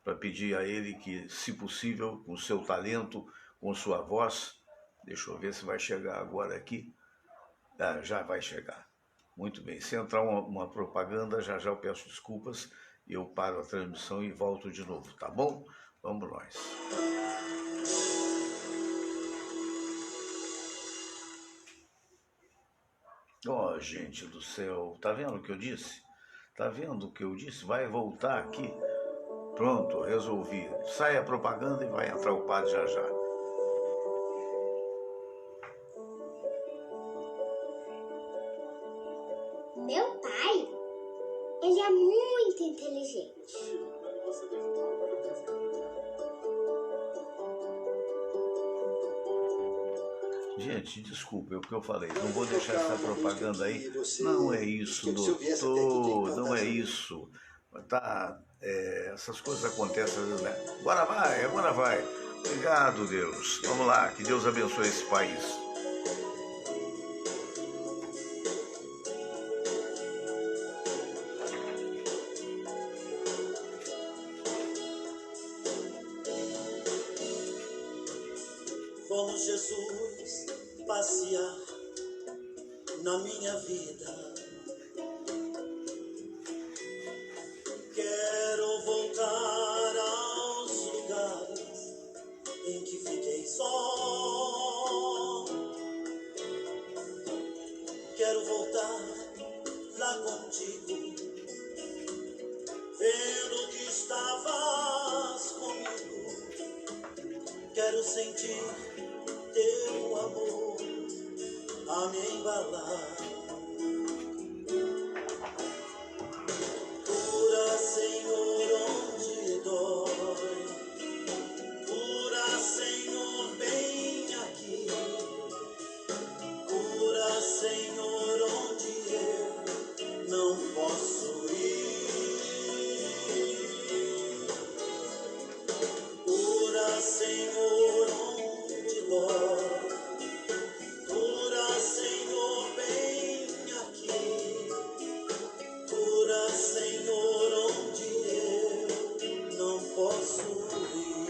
para pedir a ele que, se possível, com seu talento, com sua voz, deixa eu ver se vai chegar agora aqui. Já vai chegar. Muito bem, se entrar uma propaganda, já eu peço desculpas, eu paro a transmissão e volto de novo, tá bom? Vamos nós. Oh, gente do céu, tá vendo o que eu disse? Tá vendo o que eu disse? Vai voltar aqui. Pronto, resolvi. Sai a propaganda e vai entrar o padre já. Meu pai, ele é muito inteligente. Gente, desculpa, é o que eu falei, não vou deixar essa propaganda aí. Não é isso, doutor, não é isso. Tá, essas coisas acontecem, né? Agora vai. Obrigado, Deus. Vamos lá, que Deus abençoe esse país. Vamos, Jesus, passear na minha vida. Quero voltar aos lugares em que fiquei só. Quero voltar lá contigo, vendo que estavas comigo. Quero sentir teu amor a me embalar. Cura, Senhor, onde dói. Cura, Senhor, bem aqui. Cura, Senhor, onde eu não posso ir. Cura, Senhor, onde dói. Cura, Senhor, bem aqui. Cura, Senhor, onde eu não posso ir.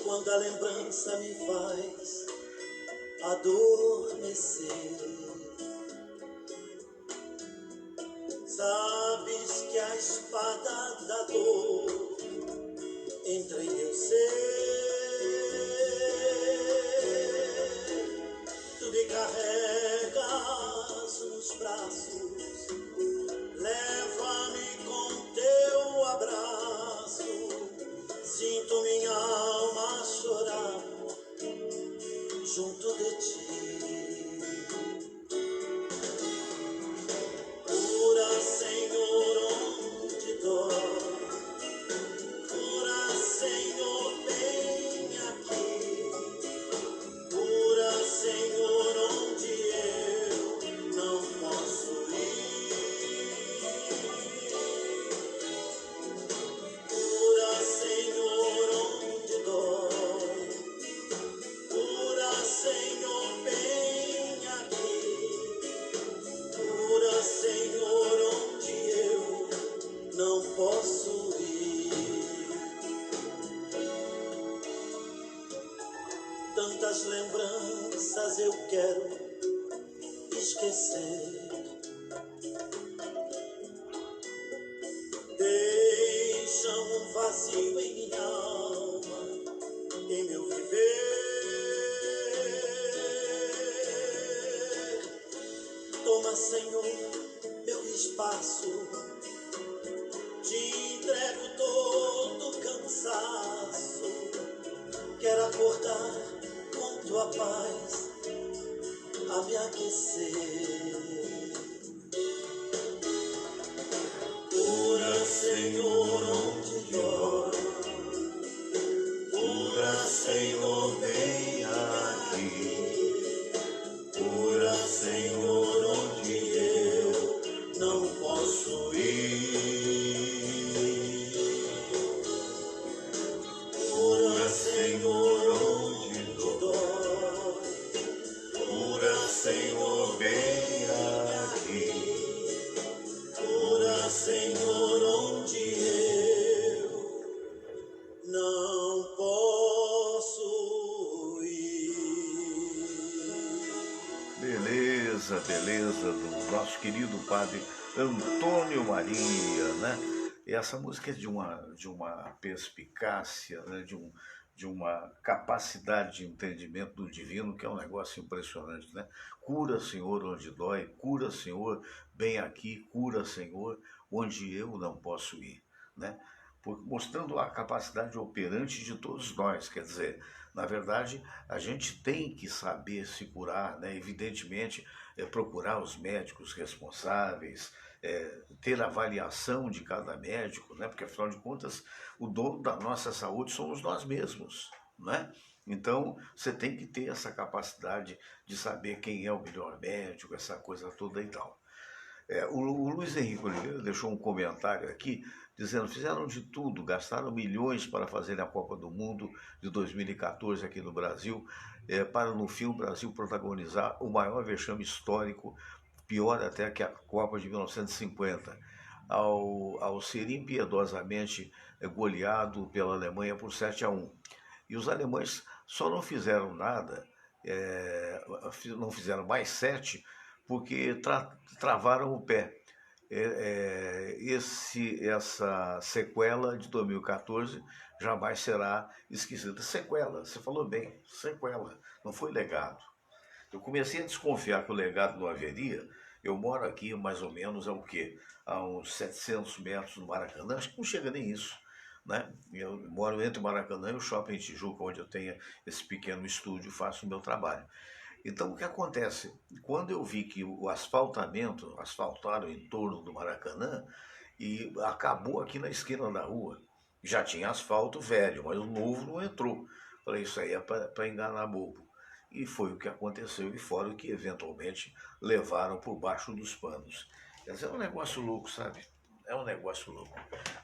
Quando a lembrança me faz adormecer, sabes que a espada da dor entra em meu ser. Tu me carregas nos braços, leva-me com teu abraço. Sinto minha alma chorar junto de ti. Quantas lembranças eu quero esquecer. Deixam um vazio em minha alma, em meu viver. Toma, Senhor, meu espaço, te entrego todo cansaço. Quero acordar com tua paz a me aquecer. Cura, Senhor, onde dói. Cura, Senhor, vem aqui. Cura, Senhor, onde eu não posso ir. Cura, Senhor, onde dói. Cura, Senhor, vem aqui. Cura, Senhor, onde eu não posso ir. Beleza, beleza, do nosso querido padre Antônio Maria, né? E essa música é de uma perspicácia, né? de uma capacidade de entendimento do divino, que é um negócio impressionante, né? Cura, Senhor, onde dói, cura, Senhor, bem aqui, cura, Senhor, onde eu não posso ir, né? Mostrando a capacidade operante de todos nós, quer dizer, na verdade, a gente tem que saber se curar, né? Evidentemente, procurar os médicos responsáveis, ter avaliação de cada médico, né? Porque, afinal de contas, o dono da nossa saúde somos nós mesmos, né? Então, você tem que ter essa capacidade de saber quem é o melhor médico, essa coisa toda e tal. O Luiz Henrique Oliveira deixou um comentário aqui, dizendo: fizeram de tudo, gastaram milhões para fazer a Copa do Mundo de 2014 aqui no Brasil, para no fim o Brasil protagonizar o maior vexame histórico, pior até que a Copa de 1950, ao ser impiedosamente goleado pela Alemanha por 7-1. E os alemães só não fizeram nada, não fizeram mais 7, porque travaram o pé. Essa sequela de 2014 jamais será esquecida. Sequela, você falou bem, sequela, não foi legado. Eu comecei a desconfiar que o legado não haveria. Eu moro aqui mais ou menos a uns 700 metros do Maracanã, acho que não chega nem isso, né? Eu moro entre o Maracanã e o Shopping Tijuca, onde eu tenho esse pequeno estúdio e faço o meu trabalho. Então, o que acontece? Quando eu vi que o asfaltaram em torno do Maracanã e acabou aqui na esquina da rua, já tinha asfalto velho, mas o novo não entrou. Falei, isso aí é para enganar bobo. E foi o que aconteceu, e fora o que eventualmente levaram por baixo dos panos. Quer dizer, é um negócio louco, sabe? É um negócio louco.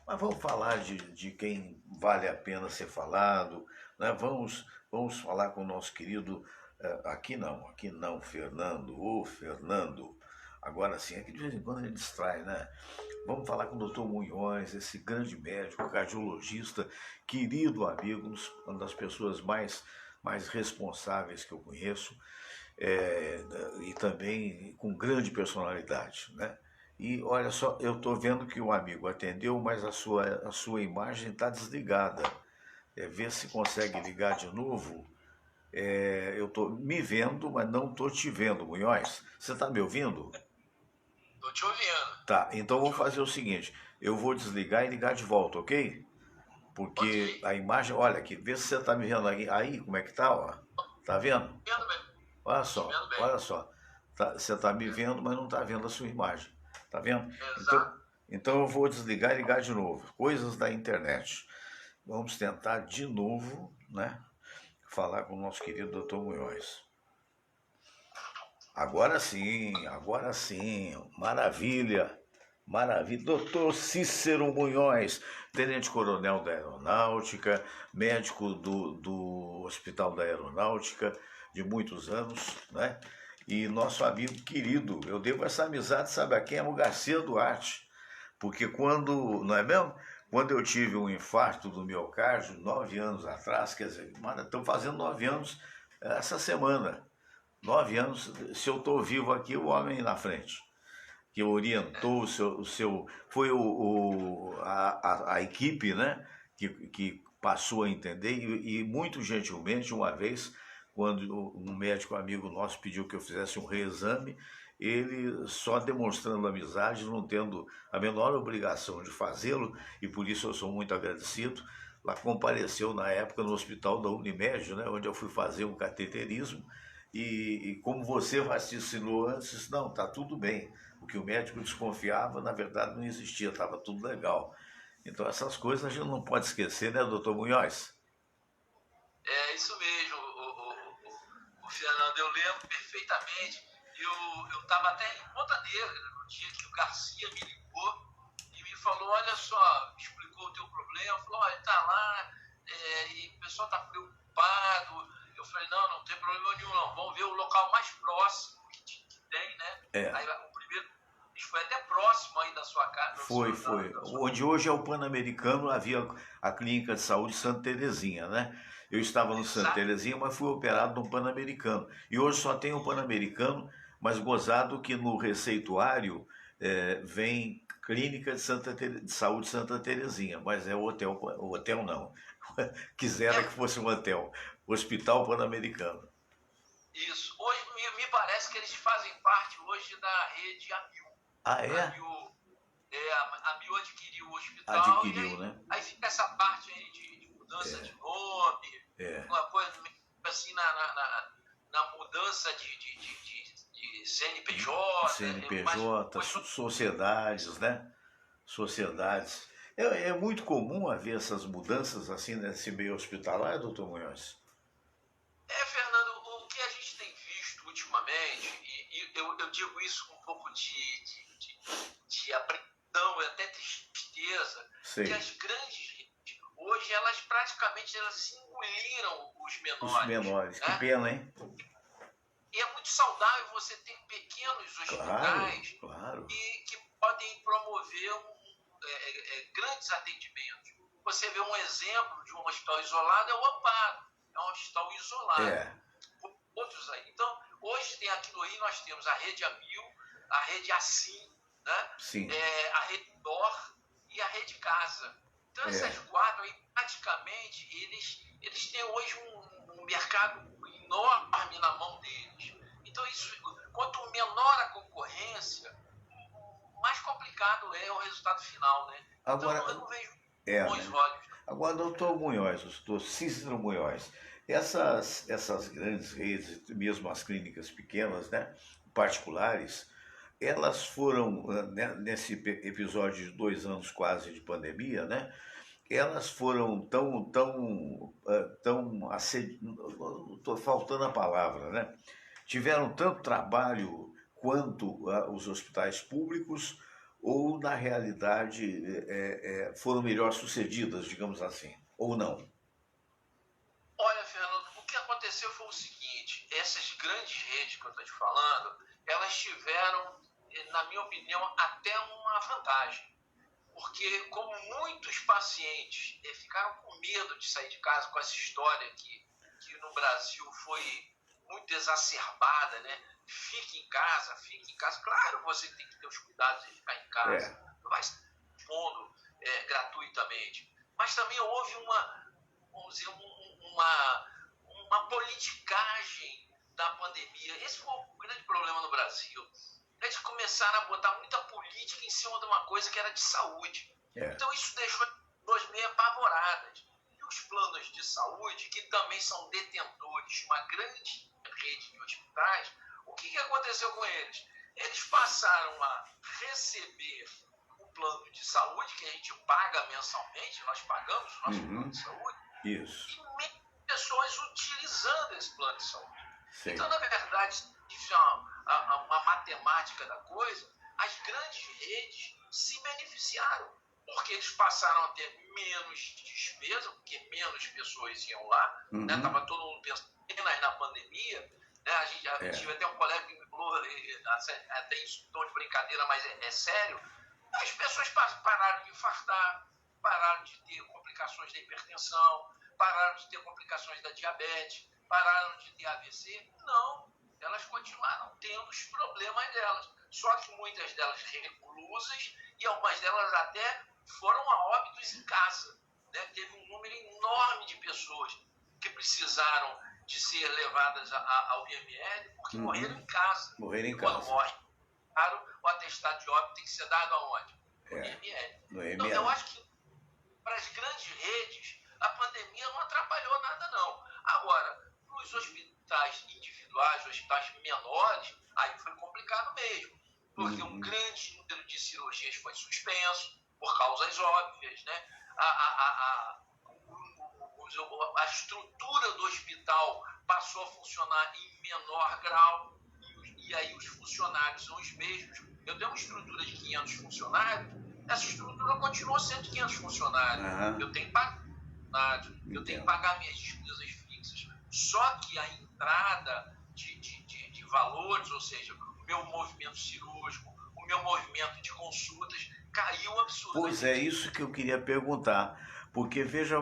Mas vamos falar de quem vale a pena ser falado, né? Vamos falar com o nosso querido... Aqui não, Fernando, Fernando. Agora sim, aqui de vez em quando ele distrai, né? Vamos falar com o Dr. Munhoz, esse grande médico, cardiologista, querido amigo, uma das pessoas mais responsáveis que eu conheço, e também com grande personalidade, né? E olha só, eu estou vendo que o amigo atendeu, mas a sua imagem está desligada. Vê se consegue ligar de novo. Eu estou me vendo, mas não estou te vendo, Munhoz. Você está me ouvindo? Estou te ouvindo. Tá, então vamos fazer o seguinte, eu vou desligar e ligar de volta, ok? Porque a imagem, olha aqui, vê se você está me vendo aí, como é que tá, ó. Tá vendo? Vendo bem. Olha só, você está me vendo, mas não está vendo a sua imagem, tá vendo? Então eu vou desligar e ligar de novo, coisas da internet. Vamos tentar de novo, né? Falar com o nosso querido Dr. Munhoz. Agora sim, maravilha, Dr. Cícero Munhoz, tenente-coronel da Aeronáutica, médico do Hospital da Aeronáutica de muitos anos, né? E nosso amigo querido, eu devo essa amizade, sabe a quem? É o Garcia Duarte, porque não é mesmo? Quando eu tive um infarto do miocárdio, 9 anos atrás, quer dizer, estão fazendo 9 anos essa semana. 9 anos, se eu estou vivo aqui, o homem na frente, que orientou foi a equipe, né, que passou a entender e muito gentilmente, uma vez, quando um médico amigo nosso pediu que eu fizesse um reexame, ele só demonstrando amizade, não tendo a menor obrigação de fazê-lo, e por isso eu sou muito agradecido, lá compareceu na época no hospital da Unimed, né, onde eu fui fazer um cateterismo, e como você vacinou antes, não, está tudo bem. O que o médico desconfiava, na verdade, não existia, estava tudo legal. Então essas coisas a gente não pode esquecer, né, doutor Munhoz? É isso mesmo, o Fernando, eu lembro perfeitamente. Eu estava até em Ponta Negra no dia que o Garcia me ligou e me falou, olha só, me explicou o teu problema, falou, olha, ele está lá, e o pessoal está preocupado. Eu falei, não tem problema nenhum não, vamos ver o local mais próximo que tem, né? Aí o primeiro, foi até próximo aí da sua casa. Foi. Onde hoje é o Pan-Americano, havia a Clínica de Saúde Santa Terezinha, né? Eu estava no Santa Terezinha, mas fui operado no Pan-Americano. E hoje só tem o Pan-Americano, mas gozado que no receituário vem Clínica de Saúde Santa Terezinha, mas é o hotel não. Quisera que fosse um hotel. Hospital Pan-Americano. Isso. Hoje me parece que eles fazem parte hoje da rede AMIL. Ah, é? A AMIL adquiriu o hospital. Adquiriu, aí, né? Aí fica essa parte aí de mudança de nome, uma coisa assim na mudança de CNPJ. CNPJ, sociedades, né? Sociedades. É muito comum haver essas mudanças assim nesse meio hospitalar, doutor Munhoz? Fernando, o que a gente tem visto ultimamente, e eu digo isso com um pouco de apreensão e até tristeza, que as grandes redes, hoje, elas praticamente engoliram os menores. Os menores, né? Que pena, hein? E é muito saudável você ter pequenos hospitais claro. que podem promover grandes atendimentos. Você vê um exemplo de um hospital isolado, é o Amparo. É um hospital isolado. Outros aí. Então, hoje tem aqui no Rio, nós temos a rede AMIL, a rede Assim, né? Sim. A rede DOR e a rede Casa. Então, essas quatro aí, praticamente, eles têm hoje um mercado enorme na mão deles. Então, quanto menor a concorrência, mais complicado é o resultado final, né? Agora, então, eu não vejo bons olhos. Agora, doutor Munhoz, doutor Cícero Munhoz, essas grandes redes, mesmo as clínicas pequenas, né, particulares, elas foram, nesse episódio de 2 anos quase de pandemia, né, elas foram estou faltando a palavra, né, tiveram tanto trabalho quanto os hospitais públicos, ou na realidade foram melhor sucedidas, digamos assim, ou não? Olha, Fernando, o que aconteceu foi o seguinte, essas grandes redes que eu estou te falando, elas tiveram, na minha opinião, até uma vantagem, porque como muitos pacientes ficaram com medo de sair de casa com essa história que no Brasil foi muito exacerbada, né? Fique em casa. Claro, você tem que ter os cuidados de ficar em casa. Não vai se expondo gratuitamente. Mas também houve uma politicagem da pandemia. Esse foi o grande problema no Brasil. Eles começaram a botar muita política em cima de uma coisa que era de saúde. Então isso deixou as pessoas meio apavoradas. E os planos de saúde, que também são detentores de uma grande rede de hospitais, o que aconteceu com eles? Eles passaram a receber o plano de saúde, que a gente paga mensalmente, nós pagamos o nosso plano de saúde, Isso. E muitas pessoas utilizando esse plano de saúde. Sim. Então, na verdade, isso é uma matemática da coisa, as grandes redes se beneficiaram, porque eles passaram a ter menos despesa, porque menos pessoas iam lá, estava todo mundo pensando na pandemia, né? A gente tive até um colega que me falou, até isso tom de brincadeira, mas é sério, as pessoas pararam de infartar, pararam de ter complicações da hipertensão, pararam de ter complicações da diabetes, pararam de ter AVC? Não, elas continuaram tendo os problemas delas. Só que muitas delas reclusas e algumas delas até foram a óbitos em casa. Né? Teve um número enorme de pessoas que precisaram de ser levadas ao IML porque morreram em casa. Morreram em Quando casa. morre, claro, o atestado de óbito tem que ser dado aonde? No IML. No Então, IML. eu acho que para as grandes redes, a pandemia não atrapalhou nada, não. Agora, para os hospitais individuais, hospitais menores, aí foi complicado mesmo. Porque um grande número de cirurgias foi suspenso, por causas óbvias, né? A estrutura do hospital passou a funcionar em menor grau, e aí os funcionários são os mesmos. Eu tenho uma estrutura de 500 funcionários, essa estrutura continua sendo 500 funcionários. Eu tenho que pagar funcionários, eu tenho que pagar minhas despesas fixas. Só que a entrada de valores, ou seja, o meu movimento cirúrgico, o meu movimento de consultas, caiu absurdamente. Pois é, isso que eu queria perguntar, porque veja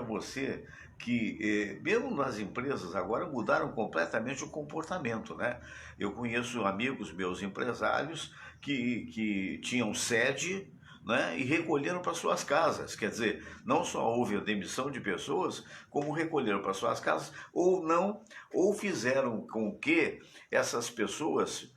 você que mesmo nas empresas agora mudaram completamente o comportamento, né? Eu conheço amigos meus empresários que tinham sede, né, e recolheram para suas casas. Quer dizer, não só houve a demissão de pessoas, como recolheram para suas casas, ou não, ou fizeram com que essas pessoas,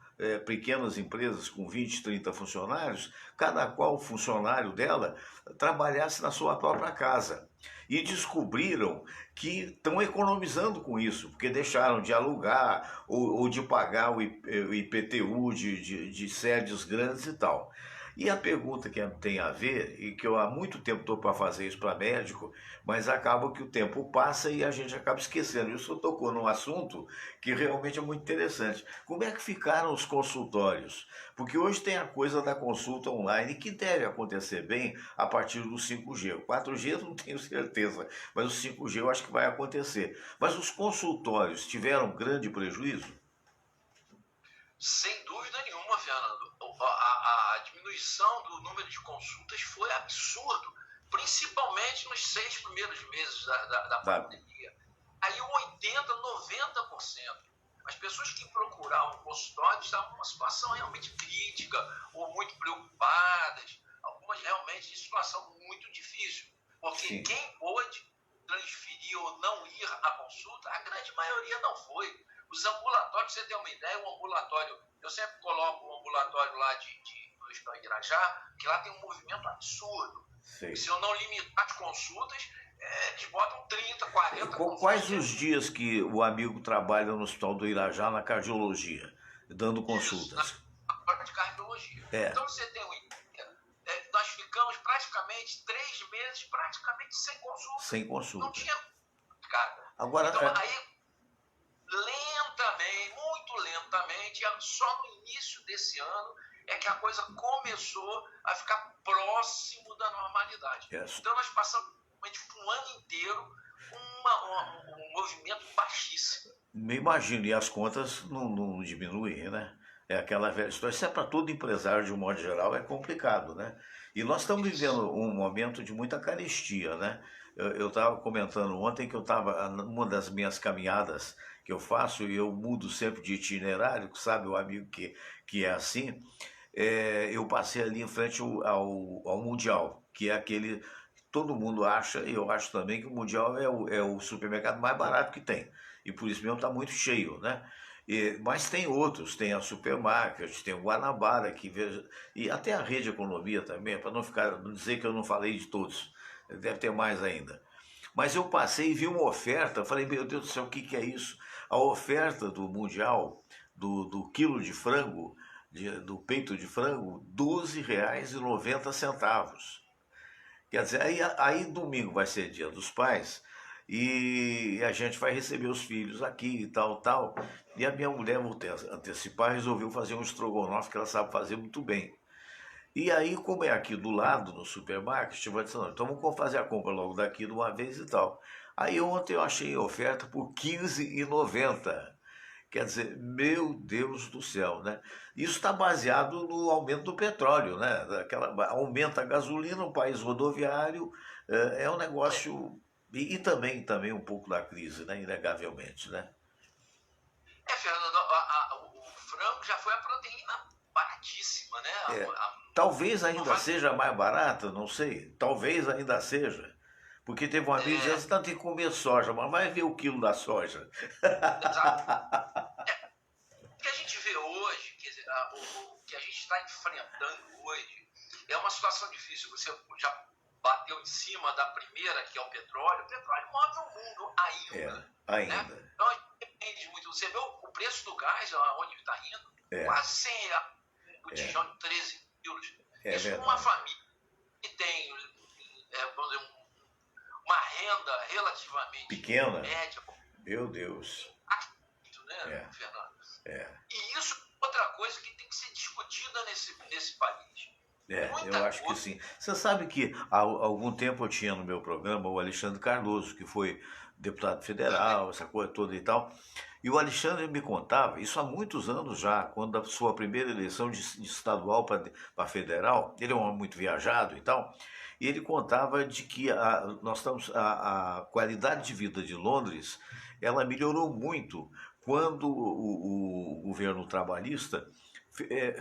pequenas empresas com 20, 30 funcionários, cada qual funcionário dela trabalhasse na sua própria casa. E descobriram que estão economizando com isso, porque deixaram de alugar ou de pagar o IPTU de sedes grandes e tal. E a pergunta que tem a ver, e que eu há muito tempo estou para fazer isso para médico, mas acaba que o tempo passa e a gente acaba esquecendo. Isso tocou num assunto que realmente é muito interessante. Como é que ficaram os consultórios? Porque hoje tem a coisa da consulta online, que deve acontecer bem a partir do 5G. O 4G eu não tenho certeza, mas o 5G eu acho que vai acontecer. Mas os consultórios tiveram grande prejuízo? Sem dúvida nenhuma, Fernando. A diminuição do número de consultas foi absurdo, principalmente nos 6 primeiros meses da pandemia. Caiu 80%, 90%. As pessoas que procuravam consultório estavam numa situação realmente crítica ou muito preocupadas, algumas realmente em situação muito difícil, porque Sim. Quem pôde transferir ou não ir à consulta, a grande maioria não foi. Os ambulatórios, você tem uma ideia, um ambulatório, eu sempre coloco um ambulatório lá do Hospital Irajá, que lá tem um movimento absurdo. Sei. Se eu não limitar as consultas, eles botam 30, 40 consultas. Quais os dias que o amigo trabalha no Hospital do Irajá na cardiologia, dando consultas? Isso, na parte de cardiologia. Então você tem uma ideia, nós ficamos praticamente 3 meses praticamente sem consulta. Sem consulta. Não tinha, cara. Agora, então aí, lentamente, muito lentamente, só no início desse ano é que a coisa começou a ficar próximo da normalidade. Então nós passamos um ano inteiro com um movimento baixíssimo. Me imagino, e as contas não diminuem, né? É aquela velha história. Isso é para todo empresário, de um modo geral, é complicado, né? E nós estamos vivendo um momento de muita carestia, né? Eu estava comentando ontem que eu estava, numa das minhas caminhadas que eu faço, e eu mudo sempre de itinerário, sabe o amigo que é assim, eu passei ali em frente ao Mundial, que é aquele que todo mundo acha, e eu acho também que o Mundial é o supermercado mais barato que tem, e por isso mesmo está muito cheio, né? Mas tem outros, tem a Supermarket, tem o Guanabara, e até a Rede Economia também, para não dizer que eu não falei de todos, deve ter mais ainda. Mas eu passei e vi uma oferta, falei, meu Deus do céu, o que é isso? A oferta do Mundial, do quilo de frango, do peito de frango, R$ 12,90. Quer dizer, aí domingo vai ser Dia dos Pais, e a gente vai receber os filhos aqui e tal. E a minha mulher, vou antecipar, resolveu fazer um estrogonofe que ela sabe fazer muito bem. E aí, como é aqui do lado, no supermarket, eu disse, então vamos fazer a compra logo daqui de uma vez e tal. Aí ontem eu achei oferta por R$ 15,90. Quer dizer, meu Deus do céu, né? Isso está baseado no aumento do petróleo, né? Aumenta a gasolina, o país rodoviário, é um negócio E também um pouco da crise, né? Inegavelmente, né? Fernando, o frango já foi a proteína baratíssima, né? É, talvez Não ainda vai, seja mais barata, não sei. Talvez ainda seja. Porque teve um amigo que dizia, é, você não tem que comer soja, mas vai ver o quilo da soja. exato. O que a gente vê hoje, quer dizer, o que a gente está enfrentando hoje, é uma situação difícil. Você já bateu em cima da primeira, que é o petróleo. O petróleo move o mundo ainda, né? Ainda. Então, a gente depende muito. Você vê o preço do gás, onde está indo, É, quase 100 reais, o é, botijão de 13 quilos. é Isso para uma verdade. família que tem, vamos dizer, uma renda relativamente Pequena? média, Meu Deus. né, É, Fernando? é. E isso é outra coisa que tem que ser discutida nesse país. Eu Muita acho que coisa. sim. Você sabe que há algum tempo eu tinha no meu programa o Alexandre Cardoso, que foi deputado federal, essa coisa toda e tal. E o Alexandre me contava, isso há muitos anos já, quando a sua primeira eleição de estadual para federal, ele é um homem muito viajado e tal, e ele contava de que a qualidade de vida de Londres, ela melhorou muito quando o governo trabalhista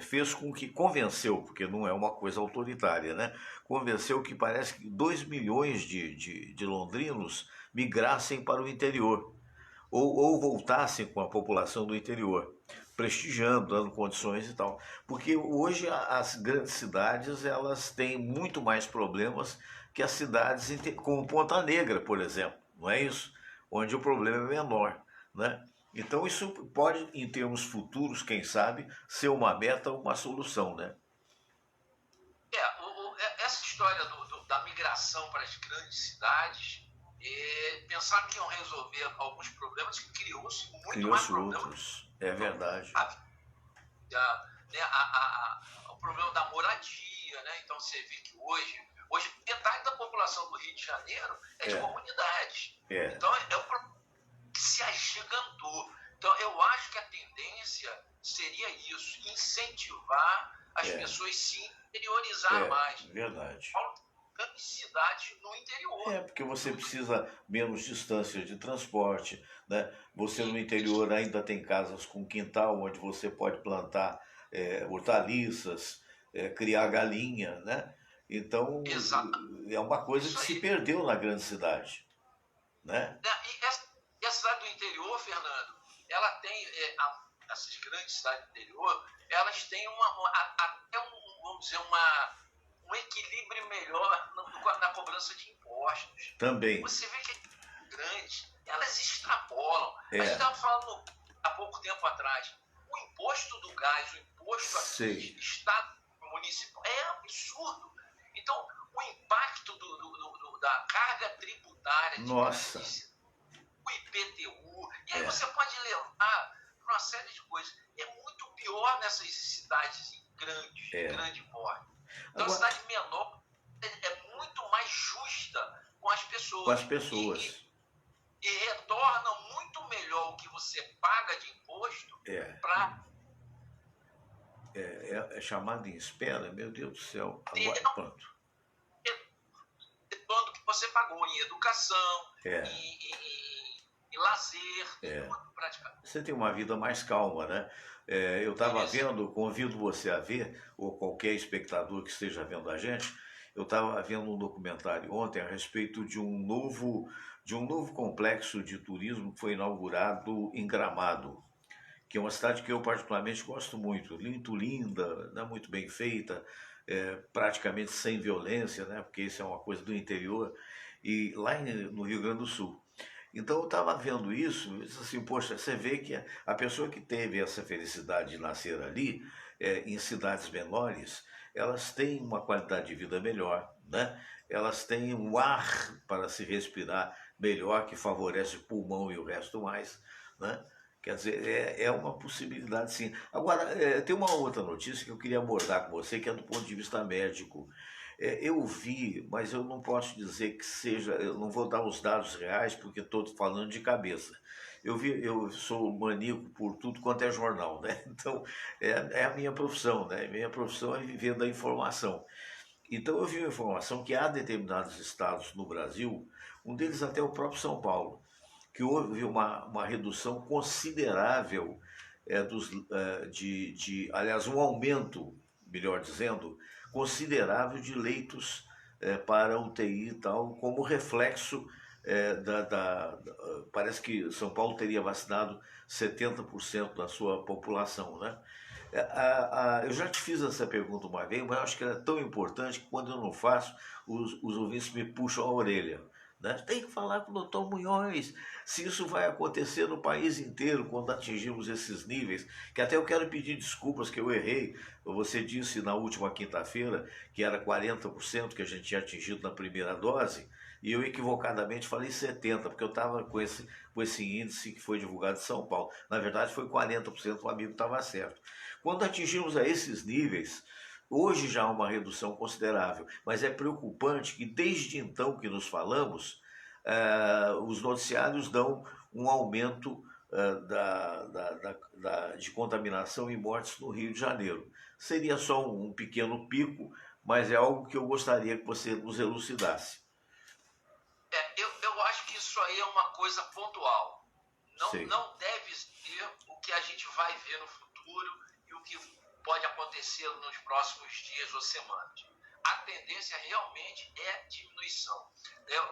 fez com que, convenceu, porque não é uma coisa autoritária, né? Convenceu que parece que 2 milhões de londrinos migrassem para o interior, ou voltassem com a população do interior, prestigiando, dando condições e tal. Porque hoje as grandes cidades elas têm muito mais problemas que as cidades como Ponta Negra, por exemplo, não é isso? Onde o problema é menor, né? Então isso pode, em termos futuros, quem sabe, ser uma meta ou uma solução, né? Essa história da migração para as grandes cidades, pensaram que iam resolver alguns problemas, que criou-se muito mais Criou-se problemas. outros, é verdade. Né, o problema da moradia, né? Então você vê que hoje metade da população do Rio de Janeiro é de É, comunidades. é, Então é um problema que se agigantou. Então eu acho que a tendência seria isso, incentivar as é, pessoas se interiorizar mais. verdade. Grandes cidades no interior. Porque você precisa menos distância de transporte, né? Você no Isso, interior ainda tem casas com quintal onde você pode plantar hortaliças, criar galinha, né? Então exato. é uma coisa que Isso se aí. perdeu na grande cidade, né? Né, e a cidade do interior, Fernando, ela tem, essas grandes cidades do interior, elas têm até vamos dizer, um equilíbrio melhor na cobrança de impostos. Também, Você vê que as grandes, elas extrapolam. A gente é, estava falando há pouco tempo atrás, o imposto do gás, o imposto aqui, sei, estado municipal, é absurdo. Então, o impacto da carga tributária de nossa, grandes, o IPTU, e aí é, você pode levar para uma série de coisas. É muito pior nessas cidades grandes, de é. grande porte. Então, a Agora, cidade menor é muito mais justa com as com as pessoas pessoas, e retorna muito melhor o que você paga de imposto é, para é chamado em espera, meu Deus do céu, ter agora pronto, o retorno que você pagou em educação, é, em lazer, em é. tudo praticamente. Você tem uma vida mais calma, né? Eu estava Isso. vendo, convido você a ver, ou qualquer espectador que esteja vendo a gente, eu estava vendo um documentário ontem a respeito de um novo complexo de turismo que foi inaugurado em Gramado, que é uma cidade que eu particularmente gosto muito, muito linda, né? Muito bem feita, praticamente sem violência, né? Porque isso é uma coisa do interior, e lá no Rio Grande do Sul. Então eu estava vendo isso, eu disse assim, poxa, você vê que a pessoa que teve essa felicidade de nascer ali, em cidades menores, elas têm uma qualidade de vida melhor, né? Elas têm um ar para se respirar melhor, que favorece o pulmão e o resto mais, né? Quer dizer, é uma possibilidade sim. Agora, tem uma outra notícia que eu queria abordar com você, que é do ponto de vista médico. Eu vi, mas eu não posso dizer que seja, eu não vou dar os dados reais porque estou falando de cabeça. Eu sou maníaco por tudo quanto é jornal, né? Então é a minha profissão, né? Minha profissão é viver da informação. Então eu vi uma informação que há determinados estados no Brasil um deles até o próprio São Paulo, que houve uma redução considerável aliás, um aumento, melhor dizendo, considerável de leitos para UTI e tal, como reflexo parece que São Paulo teria vacinado 70% da sua população, né? Eu já te fiz essa pergunta uma vez, mas eu acho que ela é tão importante que quando eu não faço, os ouvintes me puxam a orelha. Né? Tem que falar com o doutor Munhoz, se isso vai acontecer no país inteiro quando atingirmos esses níveis, que até eu quero pedir desculpas que eu errei. Você disse na última quinta-feira que era 40% que a gente tinha atingido na primeira dose, e eu equivocadamente falei 70%, porque eu estava com esse índice que foi divulgado em São Paulo. Na verdade foi 40%, o amigo estava certo. Quando atingimos a esses níveis, hoje já há uma redução considerável, mas é preocupante que desde então que nos falamos, os noticiários dão um aumento de contaminação e mortes no Rio de Janeiro. Seria só um pequeno pico, mas é algo que eu gostaria que você nos elucidasse. Eu acho que isso aí é uma coisa pontual. Sei. Não deve ser o que a gente vai ver no futuro e o que pode acontecer nos próximos dias ou semanas. A tendência realmente é diminuição.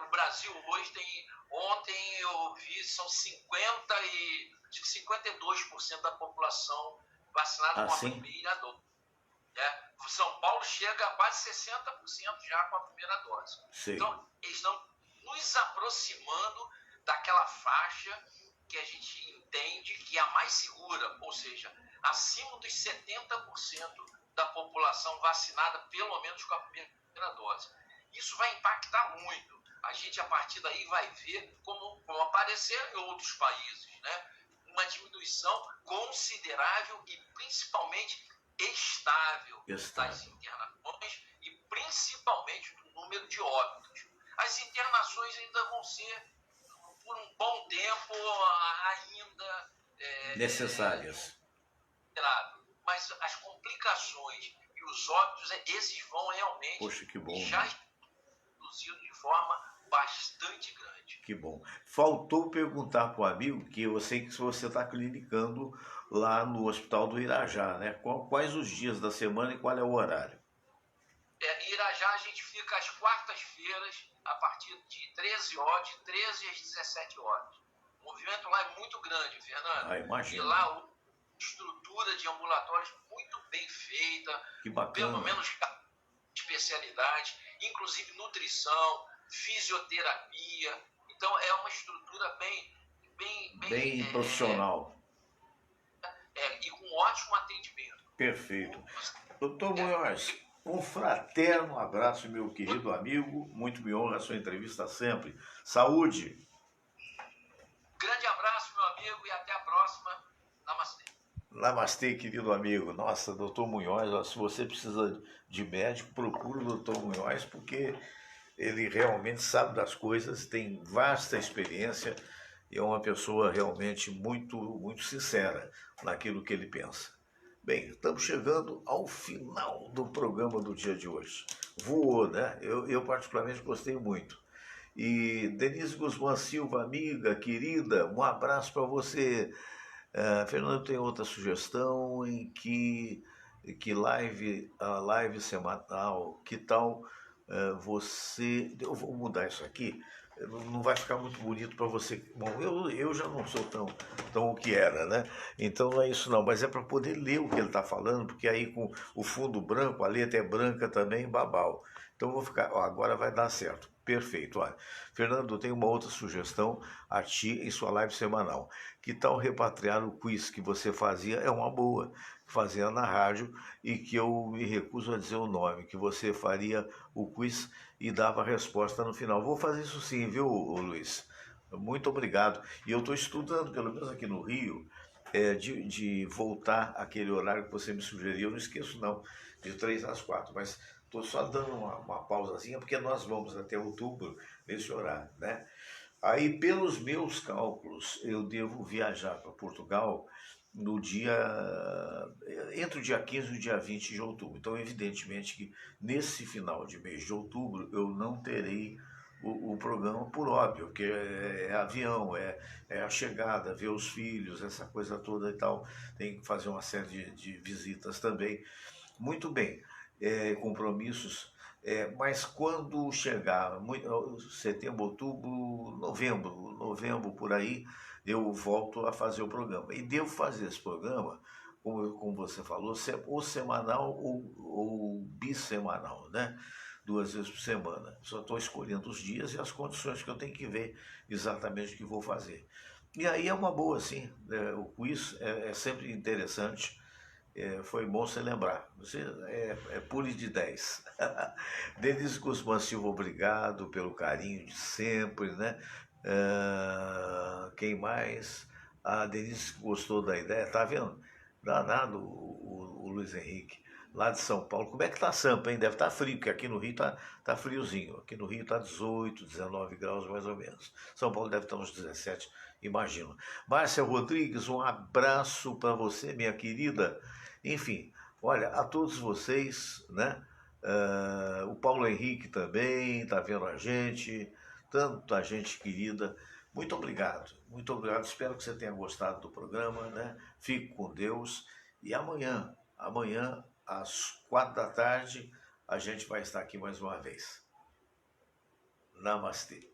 O Brasil hoje ontem eu vi, são 52% da população vacinada com a primeira dose. São Paulo chega a quase 60% já com a primeira dose. Sim. Então, eles estão nos aproximando daquela faixa que a gente entende que é a mais segura, ou seja, acima dos 70% da população vacinada, pelo menos com a primeira dose. Isso vai impactar muito. A gente, a partir daí, vai ver como aparecer em outros países, né? Uma diminuição considerável e principalmente estável das internações e principalmente do número de óbitos. As internações ainda vão ser, por um bom tempo, ainda necessárias. Mas as complicações e os óbitos, esses vão realmente, poxa, que bom, já reduzido de forma bastante grande. Que bom. Faltou perguntar para o amigo, que eu sei que você está clinicando lá no Hospital do Irajá, né? Quais os dias da semana e qual é o horário? Em Irajá a gente fica às quartas-feiras, a partir de 13 horas, de 13 às 17 horas. O movimento lá é muito grande, Fernando. Imagino. E lá a estrutura de ambulatórios muito bem feita, que bacana. Pelo menos especialidades, inclusive nutrição, fisioterapia. Então é uma estrutura bem profissional. E com ótimo atendimento. Perfeito. Doutor Munhoz, um fraterno abraço, meu querido amigo. Muito me honra a sua entrevista sempre. Saúde. Grande abraço, meu amigo, e até a próxima. Namastê. Namastê, querido amigo. Nossa, doutor Munhoz, se você precisa de médico, procura o doutor Munhoz, porque ele realmente sabe das coisas, tem vasta experiência e é uma pessoa realmente muito, muito sincera naquilo que ele pensa. Bem, estamos chegando ao final do programa do dia de hoje. Voou, né? Eu particularmente gostei muito. E Denise Guzmán Silva, amiga, querida, um abraço para você. Fernando, tem outra sugestão em que live semanal, que tal você... Eu vou mudar isso aqui, não vai ficar muito bonito para você. Bom, eu já não sou tão o que era, né? Então não é isso não, mas é para poder ler o que ele está falando, porque aí com o fundo branco, a letra é branca também, babau. Então eu vou ficar, agora vai dar certo. Perfeito. Olha, Fernando, eu tenho uma outra sugestão a ti em sua live semanal. Que tal repatriar o quiz que você fazia? É uma boa, fazia na rádio, e que eu me recuso a dizer o nome, que você faria o quiz e dava a resposta no final. Vou fazer isso sim, viu, Luiz? Muito obrigado. E eu estou estudando, pelo menos aqui no Rio, de voltar àquele horário que você me sugeriu. Eu não esqueço não, de 3 às 4, mas... Estou só dando uma pausazinha, porque nós vamos até outubro nesse horário, né? Aí, pelos meus cálculos, eu devo viajar para Portugal entre o dia 15 e o dia 20 de outubro. Então, evidentemente que nesse final de mês de outubro eu não terei o programa por óbvio, porque é avião, é a chegada, ver os filhos, essa coisa toda e tal. Tem que fazer uma série de visitas também. Muito bem, compromissos. Mas quando chegar setembro, outubro, novembro por aí, eu volto a fazer o programa. E devo fazer esse programa, como você falou, ou semanal ou bissemanal, né? 2 vezes por semana. Só estou escolhendo os dias e as condições que eu tenho que ver exatamente o que vou fazer. E aí é uma boa, sim. O quiz é sempre interessante. Foi bom você lembrar. Você pule de 10. Denise Guzmã Silva, obrigado pelo carinho de sempre, né? Quem mais? A Denise gostou da ideia, tá vendo? Danado o Luiz Henrique, lá de São Paulo. Como é que tá Sampa, hein? Deve estar frio, porque aqui no Rio tá friozinho. Aqui no Rio tá 18, 19 graus mais ou menos. São Paulo deve estar uns 17, imagino. Márcia Rodrigues, um abraço para você, minha querida. Enfim, olha, a todos vocês, né? O Paulo Henrique também está vendo a gente, tanta gente querida. Muito obrigado, muito obrigado. Espero que você tenha gostado do programa, né? Fique com Deus. E amanhã, às 4 da tarde, a gente vai estar aqui mais uma vez. Namastê.